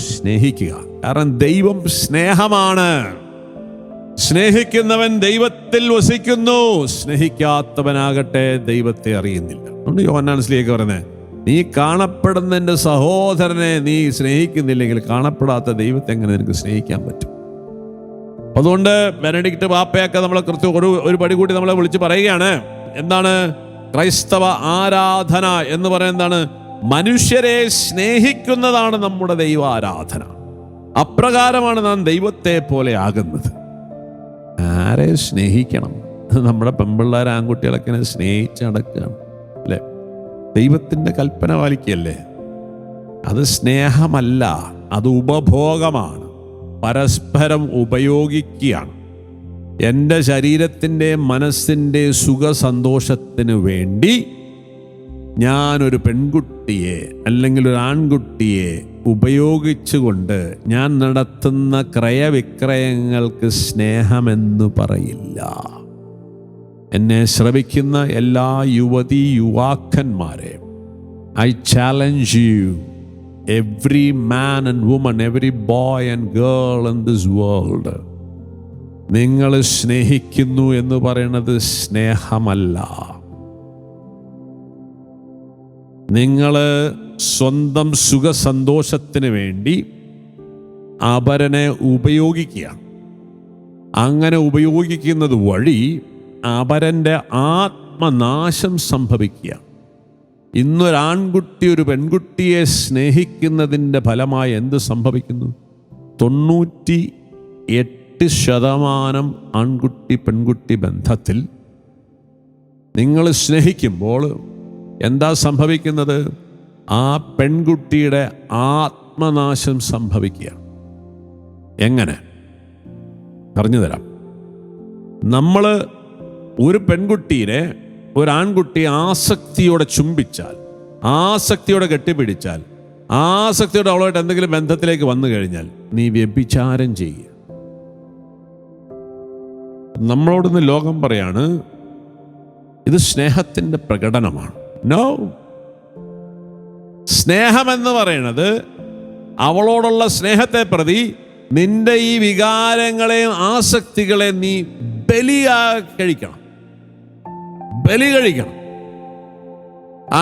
സ്നേഹിക്കുക. കാരണം ദൈവം സ്നേഹമാണ്. സ്നേഹിക്കുന്നവൻ ദൈവത്തിൽ വസിക്കുന്നു, സ്നേഹിക്കാത്തവനാകട്ടെ ദൈവത്തെ അറിയുന്നില്ല. അതുകൊണ്ട് യോഹന്നാൻ ശ്ലീഹ പറയുന്നത്, നീ കാണപ്പെടുന്ന എൻ്റെ സഹോദരനെ നീ സ്നേഹിക്കുന്നില്ലെങ്കിൽ കാണപ്പെടാത്ത ദൈവത്തെ എങ്ങനെ നിനക്ക് സ്നേഹിക്കാൻ പറ്റും? അതുകൊണ്ട് ബെനഡിക്റ്റ് പാപ്പയൊക്കെ നമ്മളെ കൃത്യം ഒരു പടി കൂടി നമ്മളെ വിളിച്ച് പറയുകയാണ്. എന്താണ് ക്രൈസ്തവ ആരാധന എന്ന് പറയുന്നതാണ്? മനുഷ്യരെ സ്നേഹിക്കുന്നതാണ് നമ്മുടെ ദൈവ ആരാധന. അപ്രകാരമാണ് നാം ദൈവത്തെ പോലെ ആകുന്നത്. ആരെ സ്നേഹിക്കണം? നമ്മുടെ പെൺപിള്ളേർ ആൺകുട്ടികളൊക്കെ സ്നേഹിച്ചടക്കുകയാണ് അല്ലേ? ദൈവത്തിൻ്റെ കൽപ്പന പാലിക്കുകയല്ലേ? അത് സ്നേഹമല്ല, അത് ഉപഭോഗമാണ്. പരസ്പരം ഉപയോഗിക്കുകയാണ്. എൻ്റെ ശരീരത്തിൻ്റെ മനസ്സിൻ്റെ സുഖ സന്തോഷത്തിന് വേണ്ടി ഞാനൊരു പെൺകുട്ടിയെ അല്ലെങ്കിൽ ഒരു ആൺകുട്ടിയെ ഉപയോഗിച്ചുകൊണ്ട് ഞാൻ നടത്തുന്ന ക്രയവിക്രയങ്ങൾക്ക് സ്നേഹമെന്ന് പറയില്ല. എന്നെ ശ്രവിക്കുന്ന എല്ലാ യുവതീ യുവാക്കന്മാരെ, I challenge you, every man and woman, every boy and girl in this world, നിങ്ങൾ സ്നേഹിക്കുന്നു എന്ന് പറയുന്നത് സ്നേഹമല്ല. നിങ്ങൾ സ്വന്തം സുഖ സന്തോഷത്തിന് വേണ്ടി അപരനെ ഉപയോഗിക്കുകയാണ്. അങ്ങനെ ഉപയോഗിക്കുന്നത് വഴി അപരൻ്റെ ആത്മനാശം സംഭവിക്കുക. ഇന്നൊരാൺകുട്ടി ഒരു പെൺകുട്ടിയെ സ്നേഹിക്കുന്നതിൻ്റെ ഫലമായി എന്ത് സംഭവിക്കുന്നു? 98% ആൺകുട്ടി പെൺകുട്ടി ബന്ധത്തിൽ നിങ്ങൾ സ്നേഹിക്കുമ്പോൾ എന്താ സംഭവിക്കുന്നത്? ആ പെൺകുട്ടിയുടെ ആത്മനാശം സംഭവിക്കുക. എങ്ങനെ? പറഞ്ഞു തരാം. നമ്മൾ ഒരു പെൺകുട്ടീനെ ഒരാൺകുട്ടി ആസക്തിയോടെ ചുംബിച്ചാൽ, ആസക്തിയോടെ കെട്ടിപ്പിടിച്ചാൽ, ആസക്തിയോടെ അവളുമായിട്ട് എന്തെങ്കിലും ബന്ധത്തിലേക്ക് വന്നു കഴിഞ്ഞാൽ നീ വ്യഭിചാരം ചെയ്യുക. നമ്മളോടൊന്ന് ലോകം പറയാണ് ഇത് സ്നേഹത്തിൻ്റെ പ്രകടനമാണ്. നോ, സ്നേഹമെന്ന് പറയുന്നത് അവളോടുള്ള സ്നേഹത്തെ പ്രതി നിന്റെ ഈ വികാരങ്ങളെയും ആസക്തികളെ നീ ബലി കഴിക്കണം.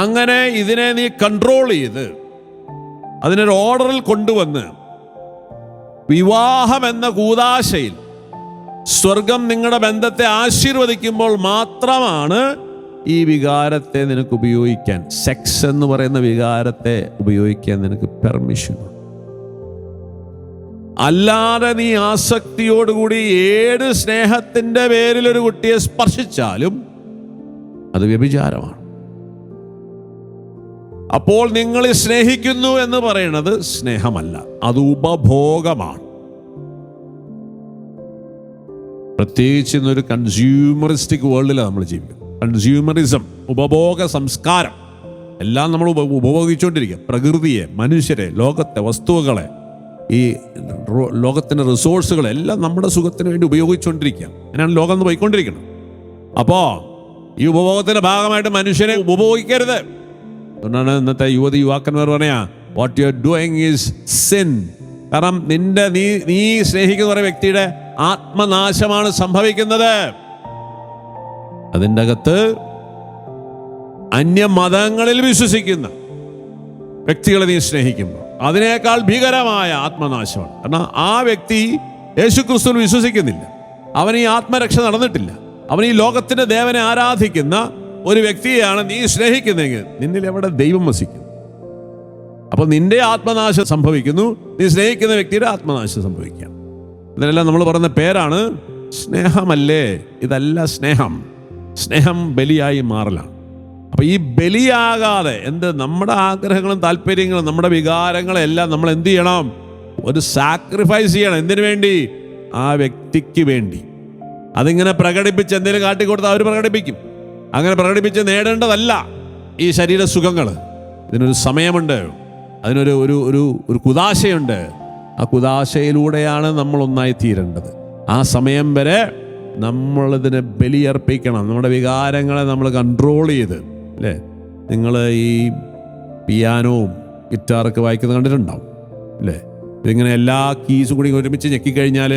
അങ്ങനെ ഇതിനെ നീ കൺട്രോൾ ചെയ്ത് അതിനൊരു ഓർഡറിൽ കൊണ്ടുവന്ന് വിവാഹം എന്ന കൂദാശയിൽ സ്വർഗം നിങ്ങളുടെ ബന്ധത്തെ ആശീർവദിക്കുമ്പോൾ മാത്രമാണ് ഈ വികാരത്തെ നിനക്ക് ഉപയോഗിക്കാൻ, സെക്സ് എന്ന് പറയുന്ന വികാരത്തെ ഉപയോഗിക്കാൻ നിനക്ക് പെർമിഷൻ. അല്ലാതെ നീ ആസക്തിയോടുകൂടി ഏത് സ്നേഹത്തിൻ്റെ പേരിൽ ഒരു കുട്ടിയെ സ്പർശിച്ചാലും അത് വ്യഭിചാരമാണ്. അപ്പോൾ നിങ്ങൾ സ്നേഹിക്കുന്നു എന്ന് പറയുന്നത് സ്നേഹമല്ല, അത് ഉപഭോഗമാണ്. പ്രത്യേകിച്ച് ഇന്നൊരു കൺസ്യൂമറിസ്റ്റിക് വേൾഡിലാണ് നമ്മൾ ജീവിക്കുന്നത്. കൺസ്യൂമറിസം, ഉപഭോഗ സംസ്കാരം, എല്ലാം നമ്മൾ ഉപഭോഗിച്ചുകൊണ്ടിരിക്കുക. പ്രകൃതിയെ, മനുഷ്യരെ, ലോകത്തെ, വസ്തുക്കളെ, ഈ ലോകത്തിൻ്റെ റിസോഴ്സുകളെ എല്ലാം നമ്മുടെ സുഖത്തിന് വേണ്ടി ഉപയോഗിച്ചുകൊണ്ടിരിക്കുക. അങ്ങനെയാണ് ലോകം എന്ന് പോയിക്കൊണ്ടിരിക്കുന്നത്. അപ്പോൾ ഈ ഉപഭോഗത്തിൻ്റെ ഭാഗമായിട്ട് മനുഷ്യനെ ഉപഭോഗിക്കരുത്. അതുകൊണ്ടാണ് ഇന്നത്തെ യുവാക്കന്മാർ പറയാ what you are doing is sin. കാരണം നീ സ്നേഹിക്കുന്ന ഒരു വ്യക്തിയുടെ ആത്മനാശമാണ് സംഭവിക്കുന്നത്. അതിൻ്റെ അകത്ത് അന്യമതങ്ങളിൽ വിശ്വസിക്കുന്ന വ്യക്തികളെ നീ സ്നേഹിക്കുമ്പോൾ അതിനേക്കാൾ ഭീകരമായ ആത്മനാശമാണ്. കാരണം ആ വ്യക്തി യേശുക്രിസ്തുവിൽ വിശ്വസിക്കുന്നില്ല, അവൻ ഈ ആത്മരക്ഷ നടന്നിട്ടില്ല, അവൻ ഈ ലോകത്തിന്റെ ദേവനെ ആരാധിക്കുന്ന ഒരു വ്യക്തിയെയാണ് നീ സ്നേഹിക്കുന്നെങ്കിൽ നിന്നിൽ എവിടെ ദൈവം വസിക്കും? അപ്പോൾ നിന്റെ ആത്മനാശം സംഭവിക്കുന്നു, നീ സ്നേഹിക്കുന്ന വ്യക്തിയുടെ ആത്മനാശം സംഭവിക്കാം. ഇതിനെല്ലാം നമ്മൾ പറയുന്ന പേരാണ് സ്നേഹമല്ലേ. ഇതല്ല സ്നേഹം. സ്നേഹം ബലിയായി മാറലാണ്. അപ്പൊ ഈ ബലിയാകാതെ നമ്മുടെ ആഗ്രഹങ്ങളും താല്പര്യങ്ങളും നമ്മുടെ വികാരങ്ങളും എല്ലാം നമ്മൾ എന്ത് ചെയ്യണം? ഒരു സാക്രിഫൈസ് ചെയ്യണം. എന്തിനു വേണ്ടി? ആ വ്യക്തിക്ക് വേണ്ടി. അതിങ്ങനെ പ്രകടിപ്പിച്ച് എന്തെങ്കിലും കാട്ടിക്കൊടുത്താൽ അവർ പ്രകടിപ്പിക്കും. അങ്ങനെ പ്രകടിപ്പിച്ച് നേടേണ്ടതല്ല ഈ ശരീര സുഖങ്ങൾ. ഇതിനൊരു സമയമുണ്ട്, അതിനൊരു ഒരു ഒരു ഒരു കുദാശയുണ്ട്. ആ കുദാശയിലൂടെയാണ് നമ്മൾ ഒന്നായി തീരേണ്ടത്. ആ സമയം വരെ നമ്മളിതിനെ ബലിയർപ്പിക്കണം. നമ്മുടെ വികാരങ്ങളെ നമ്മൾ കൺട്രോൾ ചെയ്ത്, അല്ലേ? നിങ്ങൾ ഈ പിയാനോവും ഗിറ്റാറൊക്കെ വായിക്കുന്നത് കണ്ടിട്ടുണ്ടാവും, അല്ലേ? ഇതിങ്ങനെ എല്ലാ കീസും കൂടി ഒരുമിച്ച് ഞെക്കിക്കഴിഞ്ഞാൽ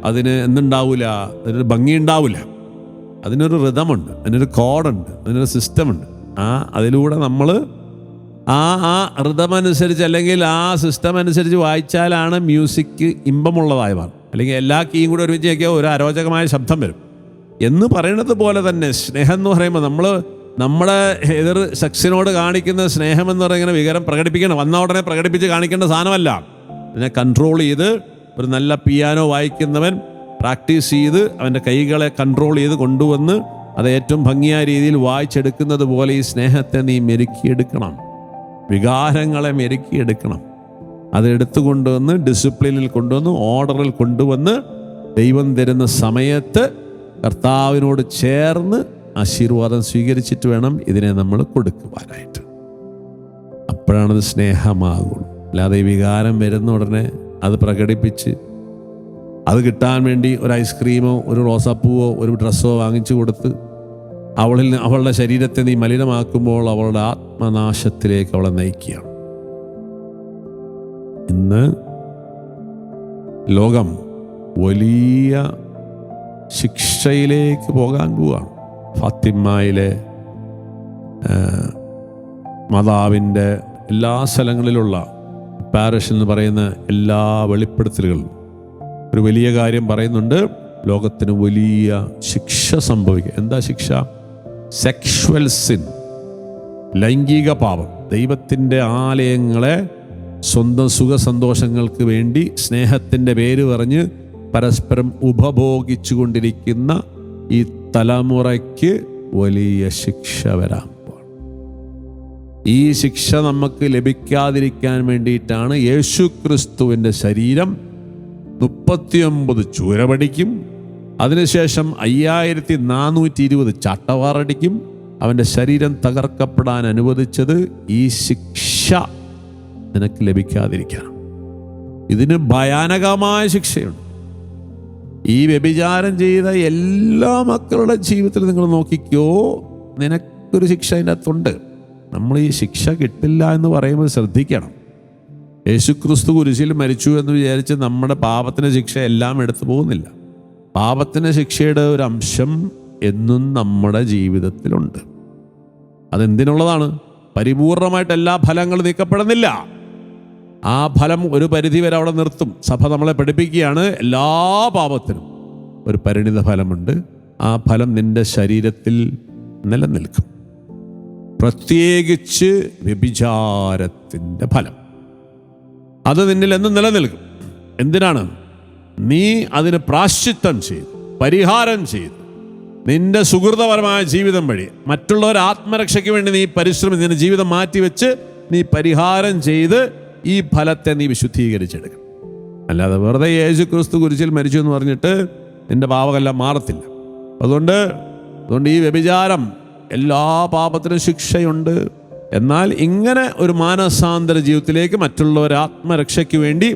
അതിന് എന്തുണ്ടാവില്ല, അതിനൊരു ഭംഗി ഉണ്ടാവില്ല. അതിനൊരു റിതമുണ്ട്, അതിനൊരു കോഡുണ്ട്, അതിനൊരു സിസ്റ്റമുണ്ട്. അതിലൂടെ നമ്മൾ ആ റിതം അനുസരിച്ച് അല്ലെങ്കിൽ ആ സിസ്റ്റം അനുസരിച്ച് വായിച്ചാലാണ് മ്യൂസിക് ഇമ്പമുള്ളതായി മാറും. അല്ലെങ്കിൽ എല്ലാ കീയും കൂടി ഒരുമിച്ച് ഞെക്കിയാൽ ഒരു അരോചകമായ ശബ്ദം വരും എന്ന് പറയുന്നത് പോലെ തന്നെ സ്നേഹം എന്ന് പറയുമ്പോൾ നമ്മൾ നമ്മുടെ എതിർ സെക്സിനോട് കാണിക്കുന്ന സ്നേഹം എന്ന് പറയുന്ന വികാരം പ്രകടിപ്പിക്കണം. വന്ന ഉടനെ പ്രകടിപ്പിച്ച് കാണിക്കേണ്ട സാധനമല്ല. ഇതിനെ കൺട്രോൾ ചെയ്ത് ഒരു നല്ല പിയാനോ വായിക്കുന്നവൻ പ്രാക്ടീസ് ചെയ്ത് അവൻ്റെ കൈകളെ കൺട്രോൾ ചെയ്ത് കൊണ്ടുവന്ന് അത് ഏറ്റവും ഭംഗിയായ രീതിയിൽ വായിച്ചെടുക്കുന്നത് പോലെ ഈ സ്നേഹത്തെ നീ മെരുക്കിയെടുക്കണം. വികാരങ്ങളെ മെരുക്കിയെടുക്കണം. അതെടുത്തു കൊണ്ടുവന്ന് ഡിസിപ്ലിനിൽ കൊണ്ടുവന്ന് ഓർഡറിൽ കൊണ്ടുവന്ന് ദൈവം തരുന്ന സമയത്ത് കർത്താവിനോട് ചേർന്ന് ആശീർവാദം സ്വീകരിച്ചിട്ട് വേണം ഇതിനെ നമ്മൾ കൊടുക്കുവാനായിട്ട്. അപ്പോഴാണത് സ്നേഹമാകുള്ളൂ. അല്ലാതെ ഈ വികാരം വരുന്ന ഉടനെ അത് പ്രകടിപ്പിച്ച് അത് കിട്ടാൻ വേണ്ടി ഒരു ഐസ്ക്രീമോ ഒരു റോസാപ്പൂവോ ഒരു ഡ്രസ്സോ വാങ്ങിച്ചു കൊടുത്ത് അവളുടെ ശരീരത്തെ നീ മലിനമാക്കുമ്പോൾ അവളുടെ ആത്മനാശത്തിലേക്ക് അവളെ നയിക്കുകയാണ്. ഇന്ന് ലോകം വലിയ ശിക്ഷയിലേക്ക് പോകാൻ പോവുകയാണ്. ഫാത്തിമയിലെ മാതാവിൻ്റെ എല്ലാ സ്ഥലങ്ങളിലുള്ള പാരിഷ് എന്ന് പറയുന്ന എല്ലാ വെളിപ്പെടുത്തലുകളും ഒരു വലിയ കാര്യം പറയുന്നുണ്ട്. ലോകത്തിന് വലിയ ശിക്ഷ സംഭവിക്കുക. എന്താ ശിക്ഷ? സെക്ഷുവൽ സിൻ, ലൈംഗിക പാപം. ദൈവത്തിൻ്റെ ആലയങ്ങളെ സ്വന്തം സുഖസന്തോഷങ്ങൾക്ക് വേണ്ടി സ്നേഹത്തിൻ്റെ പേര് പറഞ്ഞ് പരസ്പരം ഉപഭോഗിച്ചു കൊണ്ടിരിക്കുന്ന ഈ തലമുറയ്ക്ക് വലിയ ശിക്ഷ വരാൻ പോവാണ്. ഈ ശിക്ഷ നമുക്ക് ലഭിക്കാതിരിക്കാൻ വേണ്ടിയിട്ടാണ് യേശുക്രിസ്തുവിൻ്റെ ശരീരം 39 ചൂരപടിക്കും അതിനുശേഷം 5420 ചാട്ടവാറടിക്കും അവൻ്റെ ശരീരം തകർക്കപ്പെടാൻ അനുവദിച്ചത്. ഈ ശിക്ഷ നിനക്ക് ലഭിക്കാതിരിക്കാൻ. ഇതിന് ഭയാനകമായ ശിക്ഷയുണ്ട്. ഈ വ്യഭിചാരം ചെയ്ത എല്ലാ മക്കളുടെ ജീവിതത്തിൽ നിങ്ങൾ നോക്കിക്കോ, നിനക്കൊരു ശിക്ഷ അതിൻ്റെ അകത്തുണ്ട്. നമ്മൾ ഈ ശിക്ഷ കിട്ടില്ല എന്ന് പറയുമ്പോൾ ശ്രദ്ധിക്കണം. യേശുക്രിസ്തു കുരിശിൽ മരിച്ചു എന്ന് വിചാരിച്ച് നമ്മുടെ പാപത്തിൻ്റെ ശിക്ഷ എല്ലാം എടുത്തു പോകുന്നില്ല. പാപത്തിൻ്റെ ശിക്ഷയുടെ ഒരു അംശം എന്നും നമ്മുടെ ജീവിതത്തിലുണ്ട്. അതെന്തിനുള്ളതാണ്? പരിപൂർണമായിട്ട് എല്ലാ ഫലങ്ങളും നീക്കപ്പെടുന്നില്ല. ആ ഫലം ഒരു പരിധി വരെ അവിടെ നിർത്തും. സഭ നമ്മളെ പഠിപ്പിക്കുകയാണ്, എല്ലാ പാപത്തിനും ഒരു പരിണിത ഫലമുണ്ട്. ആ ഫലം നിന്റെ ശരീരത്തിൽ നിലനിൽക്കും. പ്രത്യേകിച്ച് വ്യഭിചാരത്തിൻ്റെ ഫലം അത് നിന്നിൽ എന്നും നിലനിൽക്കും. എന്തിനാണ്? നീ അതിന് പ്രാശ്ചിത്തം ചെയ്ത് പരിഹാരം ചെയ്ത് നിന്റെ സുഹൃതപരമായ ജീവിതം വഴി മറ്റുള്ളവർ ആത്മരക്ഷയ്ക്ക് വേണ്ടി നീ പരിശ്രമിച്ച് നിന്റെ ജീവിതം മാറ്റിവെച്ച് നീ പരിഹാരം ചെയ്ത് ഈ ഫലത്തെ നീ വിശുദ്ധീകരിച്ചെടുക്കണം. അല്ലാതെ വെറുതെ യേശുക്രിസ്തു കുരിശിൽ മരിച്ചു എന്ന് പറഞ്ഞിട്ട് നിന്റെ പാപമെല്ലാം മാറത്തില്ല. അതുകൊണ്ട് ഈ വ്യഭിചാരം എല്ലാ പാപത്തിനും ശിക്ഷയുണ്ട്. എന്നാൽ ഇങ്ങനെ ഒരു മാനസാന്തര ജീവിതത്തിലേക്ക് മറ്റുള്ളവർ ആത്മരക്ഷയ്ക്ക് വേണ്ടി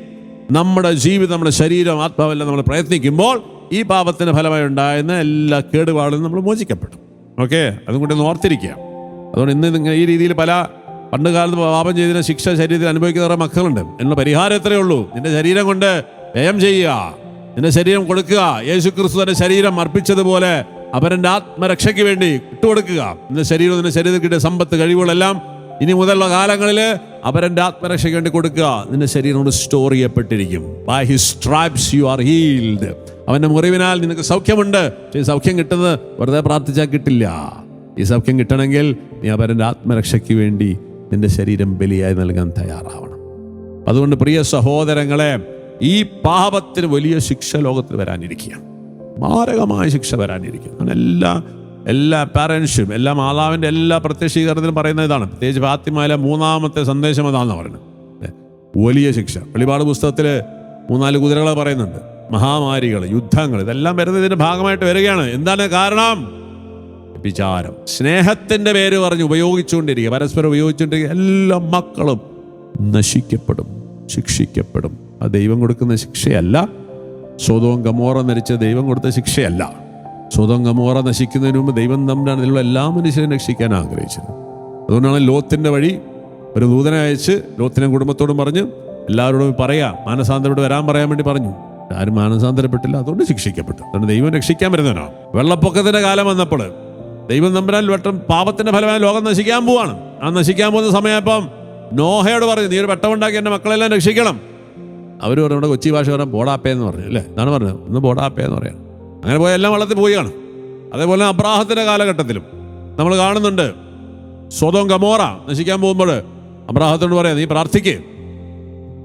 നമ്മുടെ ജീവിതം, നമ്മുടെ ശരീരം, ആത്മാവെല്ലാം നമ്മൾ പ്രയത്നിക്കുമ്പോൾ ഈ പാപത്തിന് ഫലമായി ഉണ്ടായിരുന്ന എല്ലാ കേടുപാടും നമ്മൾ മോചിക്കപ്പെടും. ഓക്കെ, അതുകൊണ്ട് ഓർത്തിരിക്കുക. അതുകൊണ്ട് ഇന്ന് നിങ്ങൾ ഈ രീതിയിൽ പല പണ്ട് കാലത്ത് പാപം ചെയ്തതിന് ശിക്ഷ ശരീരത്തിൽ അനുഭവിക്കുന്ന മക്കളുണ്ട്. എന്നുള്ള പരിഹാരം എത്രയേ ഉള്ളൂ. നിന്റെ ശരീരം കൊണ്ട് വ്യയം ചെയ്യുക, നിന്റെ ശരീരം കൊടുക്കുക. യേശു ക്രിസ്തു തന്റെ ശരീരം അർപ്പിച്ചതുപോലെ അവരൻ്റെ ആത്മരക്ഷയ്ക്ക് വേണ്ടി ഇട്ടുകൊടുക്കുക. നിന്റെ ശരീരം, നിന്റെ ശരീരത്തിൽ കിട്ടിയ സമ്പത്ത്, കഴിവുകളെല്ലാം ഇനി മുതലുള്ള കാലങ്ങളിൽ അവരൻ്റെ ആത്മരക്ഷയ്ക്ക് വേണ്ടി കൊടുക്കുക. നിന്റെ ശരീരം സ്റ്റോർ ചെയ്യപ്പെട്ടിരിക്കും. By his stripes you are healed. അവൻ്റെ മുറിവിനാൽ നിനക്ക് സൗഖ്യമുണ്ട്. ഈ സൗഖ്യം കിട്ടുന്നത് വെറുതെ പ്രാർത്ഥിച്ചാൽ കിട്ടില്ല. ഈ സൗഖ്യം കിട്ടണമെങ്കിൽ നീ അവരൻ്റെ ആത്മരക്ഷയ്ക്ക് വേണ്ടി നിന്റെ ശരീരം ബലിയായി നൽകാൻ തയ്യാറാവണം. അതുകൊണ്ട് പ്രിയ സഹോദരങ്ങളെ, ഈ പാപത്തിന് വലിയ ശിക്ഷ ലോകത്തിൽ വരാനിരിക്കുകയാണ്. മാരകമായ ശിക്ഷ വരാനിരിക്കുകയാണ്. എല്ലാ പാരൻസും, എല്ലാ മാതാവിൻ്റെ എല്ലാ പ്രത്യക്ഷീകരണത്തിലും പറയുന്ന ഇതാണ്. പ്രത്യേകിച്ച് ഫാത്തിമയിലെ 3-ാമത്തെ സന്ദേശം അതാണെന്ന് പറയുന്നത്. വലിയ ശിക്ഷ. വെളിപാട് പുസ്തകത്തിൽ 3-4 കുതിരകളെ പറയുന്നുണ്ട്. മഹാമാരികൾ, യുദ്ധങ്ങൾ, ഇതെല്ലാം വരുന്നത് ഇതിൻ്റെ ഭാഗമായിട്ട് വരികയാണ്. എന്താണ് കാരണം? വിചാരം. സ്നേഹത്തിൻ്റെ പേര് പറഞ്ഞ് ഉപയോഗിച്ചുകൊണ്ടിരിക്കുക, പരസ്പരം ഉപയോഗിച്ചുകൊണ്ടിരിക്കുക. എല്ലാ മക്കളും നശിക്കപ്പെടും, ശിക്ഷിക്കപ്പെടും. അത് ദൈവം കൊടുക്കുന്ന ശിക്ഷയല്ല. സൊദോം ഗമോറ നരിച്ച ദൈവം കൊടുത്ത ശിക്ഷയല്ല. സൊദോം ഗമോറ നശിക്കുന്നതിന് മുമ്പ് ദൈവം തമ്മിലാണ് ഇതിലുള്ള എല്ലാ മനുഷ്യരെയും രക്ഷിക്കാൻ ആഗ്രഹിച്ചത്. അതുകൊണ്ടാണ് ലോത്തിൻ്റെ വഴി ഒരു ദൂതനെ അയച്ച് ലോത്തിനെ കുടുംബത്തോടും പറഞ്ഞ് എല്ലാവരോടും പറയാം, മാനസാന്തരപ്പെട്ട് വരാൻ പറയാൻ വേണ്ടി പറഞ്ഞു. ആരും മാനസാന്തരപ്പെട്ടില്ല, അതുകൊണ്ട് ശിക്ഷിക്കപ്പെട്ടു. അതുകൊണ്ട് ദൈവം രക്ഷിക്കാൻ വരുന്നവനാണ്. വെള്ളപ്പൊക്കത്തിൻ്റെ കാലം വന്നപ്പോൾ ദൈവം തമ്പുരാൻ വെട്ടം പാപത്തിന്റെ ഫലമായി ലോകം നശിക്കാൻ പോവാണ്. ആ നശിക്കാൻ പോകുന്ന സമയപ്പം നോഹയോട് പറഞ്ഞു, നീ ഒരു വെട്ടമുണ്ടാക്കി എൻ്റെ മക്കളെല്ലാം രക്ഷിക്കണം. അവർ പറഞ്ഞു, നമ്മുടെ കൊച്ചി ഭാഷ പറയാൻ ബോടാപ്പേ എന്ന് പറഞ്ഞു അല്ലേ, എന്താണ് പറഞ്ഞത്? ഒന്ന് ബോടാപ്പേ എന്ന് പറയാം. അങ്ങനെ പോയി എല്ലാം വെള്ളത്തിൽ പോവുകയാണ്. അതേപോലെ അബ്രാഹത്തിന്റെ കാലഘട്ടത്തിലും നമ്മൾ കാണുന്നുണ്ട്. സൊദോം ഗമോറ നശിക്കാൻ പോകുമ്പോൾ അബ്രാഹത്തോട് പറയാം, നീ പ്രാർത്ഥിക്കേ,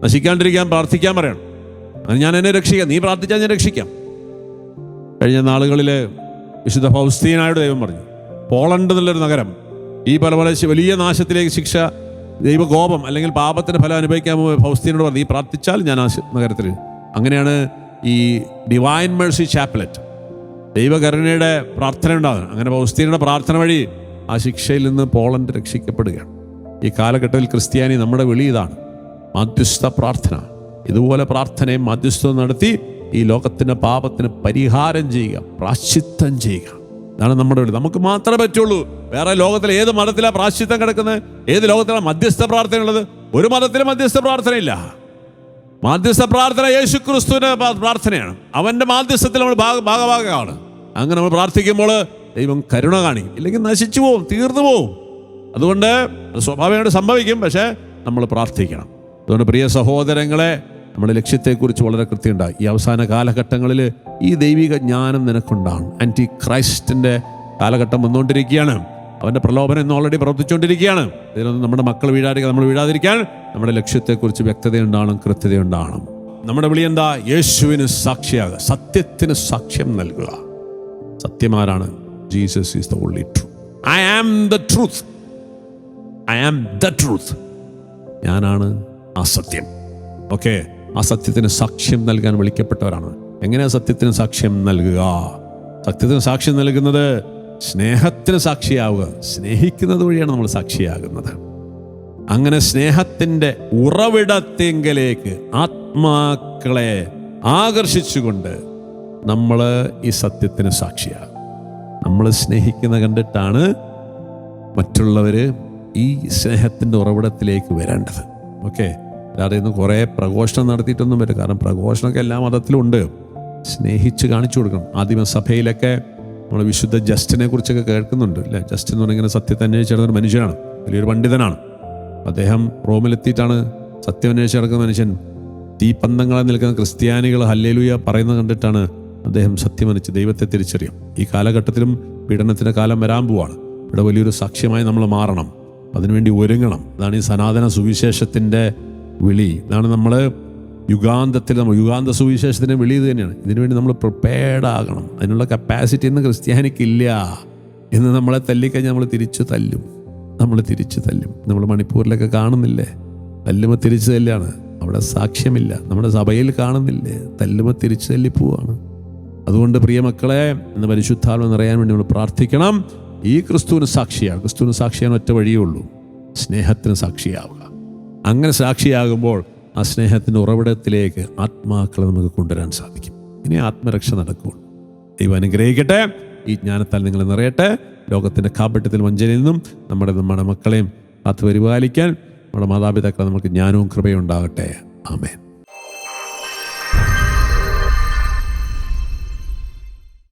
നശിക്കാണ്ടിരിക്കാൻ പ്രാർത്ഥിക്കാൻ പറയണം. അത് ഞാൻ എന്നെ രക്ഷിക്കാം, നീ പ്രാർത്ഥിച്ചാൽ ഞാൻ രക്ഷിക്കാം. കഴിഞ്ഞ നാളുകളിൽ വിശുദ്ധ ഫൗസ്തീനായോട് ദൈവം പറഞ്ഞു, പോളണ്ട് എന്നുള്ളൊരു നഗരം ഈ പല വലിയ നാശത്തിലേക്ക് ശിക്ഷ, ദൈവകോപം അല്ലെങ്കിൽ പാപത്തിന് ഫലം അനുഭവിക്കാൻ പോകുമ്പോൾ ഫൗസ്തീനോട് പറഞ്ഞു, നീ പ്രാർത്ഥിച്ചാൽ ഞാൻ ആ നഗരത്തിൽ. അങ്ങനെയാണ് ഈ ഡിവൈൻ മേഴ്സി ചാപ്പലറ്റ്, ദൈവകരുണയുടെ പ്രാർത്ഥന ഉണ്ടാകുന്നത്. അങ്ങനെ ഫൗസ്തീനയുടെ പ്രാർത്ഥന വഴി ആ ശിക്ഷയിൽ നിന്ന് പോളണ്ട് രക്ഷിക്കപ്പെടുകയാണ്. ഈ കാലഘട്ടത്തിൽ ക്രിസ്ത്യാനി നമ്മുടെ വിളി ഇതാണ്, മധ്യസ്ഥ പ്രാർത്ഥന. ഇതുപോലെ പ്രാർത്ഥനയും മധ്യസ്ഥവും നടത്തി ഈ ലോകത്തിൻ്റെ പാപത്തിന് പരിഹാരം ചെയ്യുക, പ്രാശ്ചിത്തം ചെയ്യുക. ഇതാണ് നമ്മുടെ വിളി. നമുക്ക് മാത്രമേ പറ്റുള്ളൂ. വേറെ ലോകത്തിലെ ഏത് മതത്തിലാണ് പ്രാശ്ചിത്തം കിടക്കുന്നത്? ഏത് ലോകത്തിലാണ് മധ്യസ്ഥ പ്രാർത്ഥന ഉള്ളത്? ഒരു മതത്തിലും മധ്യസ്ഥ പ്രാർത്ഥനയില്ല. മാധ്യസ്ഥ പ്രാർത്ഥന യേശു ക്രിസ്തുവിൻ്റെ പ്രാർത്ഥനയാണ്. അവൻ്റെ മാധ്യസ്ഥത്തിൽ നമ്മൾ ഭാഗഭാഗമാണ്. അങ്ങനെ നമ്മൾ പ്രാർത്ഥിക്കുമ്പോൾ ദൈവം കരുണ കാണിക്കും, ഇല്ലെങ്കിൽ നശിച്ചു പോവും, തീർന്നു പോവും. അതുകൊണ്ട് സ്വാഭാവികമായിട്ട് സംഭവിക്കും, പക്ഷേ നമ്മൾ പ്രാർത്ഥിക്കണം. അതുകൊണ്ട് പ്രിയ സഹോദരങ്ങളെ, നമ്മുടെ ലക്ഷ്യത്തെക്കുറിച്ച് വളരെ കൃത്യമുണ്ടായി. ഈ അവസാന കാലഘട്ടങ്ങളിൽ ഈ ദൈവിക ജ്ഞാനം നിനക്കുണ്ടാണ്. ആൻറ്റി ക്രൈസ്റ്റിൻ്റെ കാലഘട്ടം വന്നുകൊണ്ടിരിക്കുകയാണ്. അവൻ്റെ പ്രലോഭനം ഇന്ന് ഓൾറെഡി പ്രവർത്തിച്ചുകൊണ്ടിരിക്കുകയാണ്. ഇതിലൊന്നും നമ്മുടെ മക്കൾ നമ്മൾ വീഴാതിരിക്കാൻ നമ്മുടെ ലക്ഷ്യത്തെക്കുറിച്ച് വ്യക്തതയുണ്ടാകണം, കൃത്യതയുണ്ടാകണം. നമ്മുടെ വിളി എന്താ? യേശുവിന് സാക്ഷിയാകുക, സത്യത്തിന് സാക്ഷ്യം നൽകുക. സത്യമാരാണ്? Jesus is the only truth. I am the truth. I am the truth. ഞാനാണ് ആ സത്യം. ഓക്കെ, ആ സത്യത്തിന് സാക്ഷ്യം നൽകാൻ വിളിക്കപ്പെട്ടവരാണ്. എങ്ങനെയാ സത്യത്തിന് സാക്ഷ്യം നൽകുക? സത്യത്തിന് സാക്ഷ്യം നൽകുന്നത് സ്നേഹത്തിന് സാക്ഷിയാവുക. സ്നേഹിക്കുന്നത് വഴിയാണ് നമ്മൾ സാക്ഷിയാകുന്നത്. അങ്ങനെ സ്നേഹത്തിൻ്റെ ഉറവിടത്തെങ്കിലേക്ക് ആത്മാക്കളെ ആകർഷിച്ചുകൊണ്ട് നമ്മൾ ഈ സത്യത്തിന് സാക്ഷിയാകും. നമ്മൾ സ്നേഹിക്കുന്ന കണ്ടിട്ടാണ് മറ്റുള്ളവർ ഈ സ്നേഹത്തിൻ്റെ ഉറവിടത്തിലേക്ക് വരേണ്ടത്. ഓക്കെ, അല്ലാതെ ഇന്ന് കുറേ പ്രഘോഷണം നടത്തിയിട്ടൊന്നും വരും. കാരണം പ്രഘോഷണമൊക്കെ എല്ലാ മതത്തിലും ഉണ്ട്. സ്നേഹിച്ച് കാണിച്ചു കൊടുക്കണം. ആദിമസഭയിലൊക്കെ നമ്മൾ വിശുദ്ധ ജസ്റ്റിനെ കുറിച്ചൊക്കെ കേൾക്കുന്നുണ്ട് അല്ലേ. ജസ്റ്റിൻ എന്ന് പറഞ്ഞാൽ ഇങ്ങനെ സത്യത്തെ അന്വേഷിച്ചിടന്ന ഒരു മനുഷ്യനാണ്, വലിയൊരു പണ്ഡിതനാണ്. അദ്ദേഹം റോമിലെത്തിയിട്ടാണ് സത്യം അന്വേഷിച്ച് നടക്കുന്ന മനുഷ്യൻ. തീപ്പന്തങ്ങളെ നിൽക്കുന്ന ക്രിസ്ത്യാനികൾ ഹല്ലേലൂയ പറയുന്നത് കണ്ടിട്ടാണ് അദ്ദേഹം സത്യമനിച്ച് ദൈവത്തെ തിരിച്ചറിയും. ഈ കാലഘട്ടത്തിലും പീഡനത്തിൻ്റെ കാലം വരാൻ പോവാണ്. ഇവിടെ വലിയൊരു സാക്ഷ്യമായി നമ്മൾ മാറണം, അതിനുവേണ്ടി ഒരുങ്ങണം. അതാണ് ഈ സനാതന സുവിശേഷത്തിൻ്റെ വിളി. ഇതാണ് നമ്മൾ യുഗാന്ത സുവിശേഷത്തിൻ്റെ വിളി ഇത് തന്നെയാണ്. ഇതിനുവേണ്ടി നമ്മൾ പ്രിപ്പയർഡ് ആകണം. അതിനുള്ള കപ്പാസിറ്റി ഇന്ന് ക്രിസ്ത്യാനിക്കില്ല. ഇന്ന് നമ്മളെ തല്ലിക്കഴിഞ്ഞാൽ നമ്മൾ തിരിച്ചു തല്ലും. നമ്മൾ മണിപ്പൂരിലൊക്കെ കാണുന്നില്ലേ, തല്ലുമ്പോൾ തിരിച്ചു തല്ലാണ്. അവിടെ സാക്ഷ്യമില്ല. നമ്മുടെ സഭയിൽ കാണുന്നില്ലേ, തല്ലുമ്പോൾ തിരിച്ചു തല്ലിപ്പോവാണ്. അതുകൊണ്ട് പ്രിയ മക്കളെ, ഇന്ന് പരിശുദ്ധാത്മ നിറയാൻ വേണ്ടി നമ്മൾ പ്രാർത്ഥിക്കണം. ഈ ക്രിസ്തുവിന് സാക്ഷിയാണ് ഒറ്റ വഴിയേ ഉള്ളൂ, സ്നേഹത്തിന് സാക്ഷിയാവുക. അങ്ങനെ സാക്ഷിയാകുമ്പോൾ ആ സ്നേഹത്തിൻ്റെ ഉറവിടത്തിലേക്ക് ആത്മാക്കളെ നമുക്ക് കൊണ്ടുവരാൻ സാധിക്കും. ഇനി ആത്മരക്ഷ നടക്കുകയുള്ളൂ. ദൈവം അനുഗ്രഹിക്കട്ടെ. ഈ ജ്ഞാനത്താൽ നിങ്ങൾ നിറയട്ടെ. ലോകത്തിൻ്റെ കാപട്യത്തിൽ വഞ്ചനയിൽ നിന്നും നമ്മുടെ മക്കളെയും കാത്തു പരിപാലിക്കാൻ നമ്മുടെ മാതാപിതാക്കളെ നമുക്ക് ജ്ഞാനവും കൃപയും ഉണ്ടാകട്ടെ. ആമേൻ.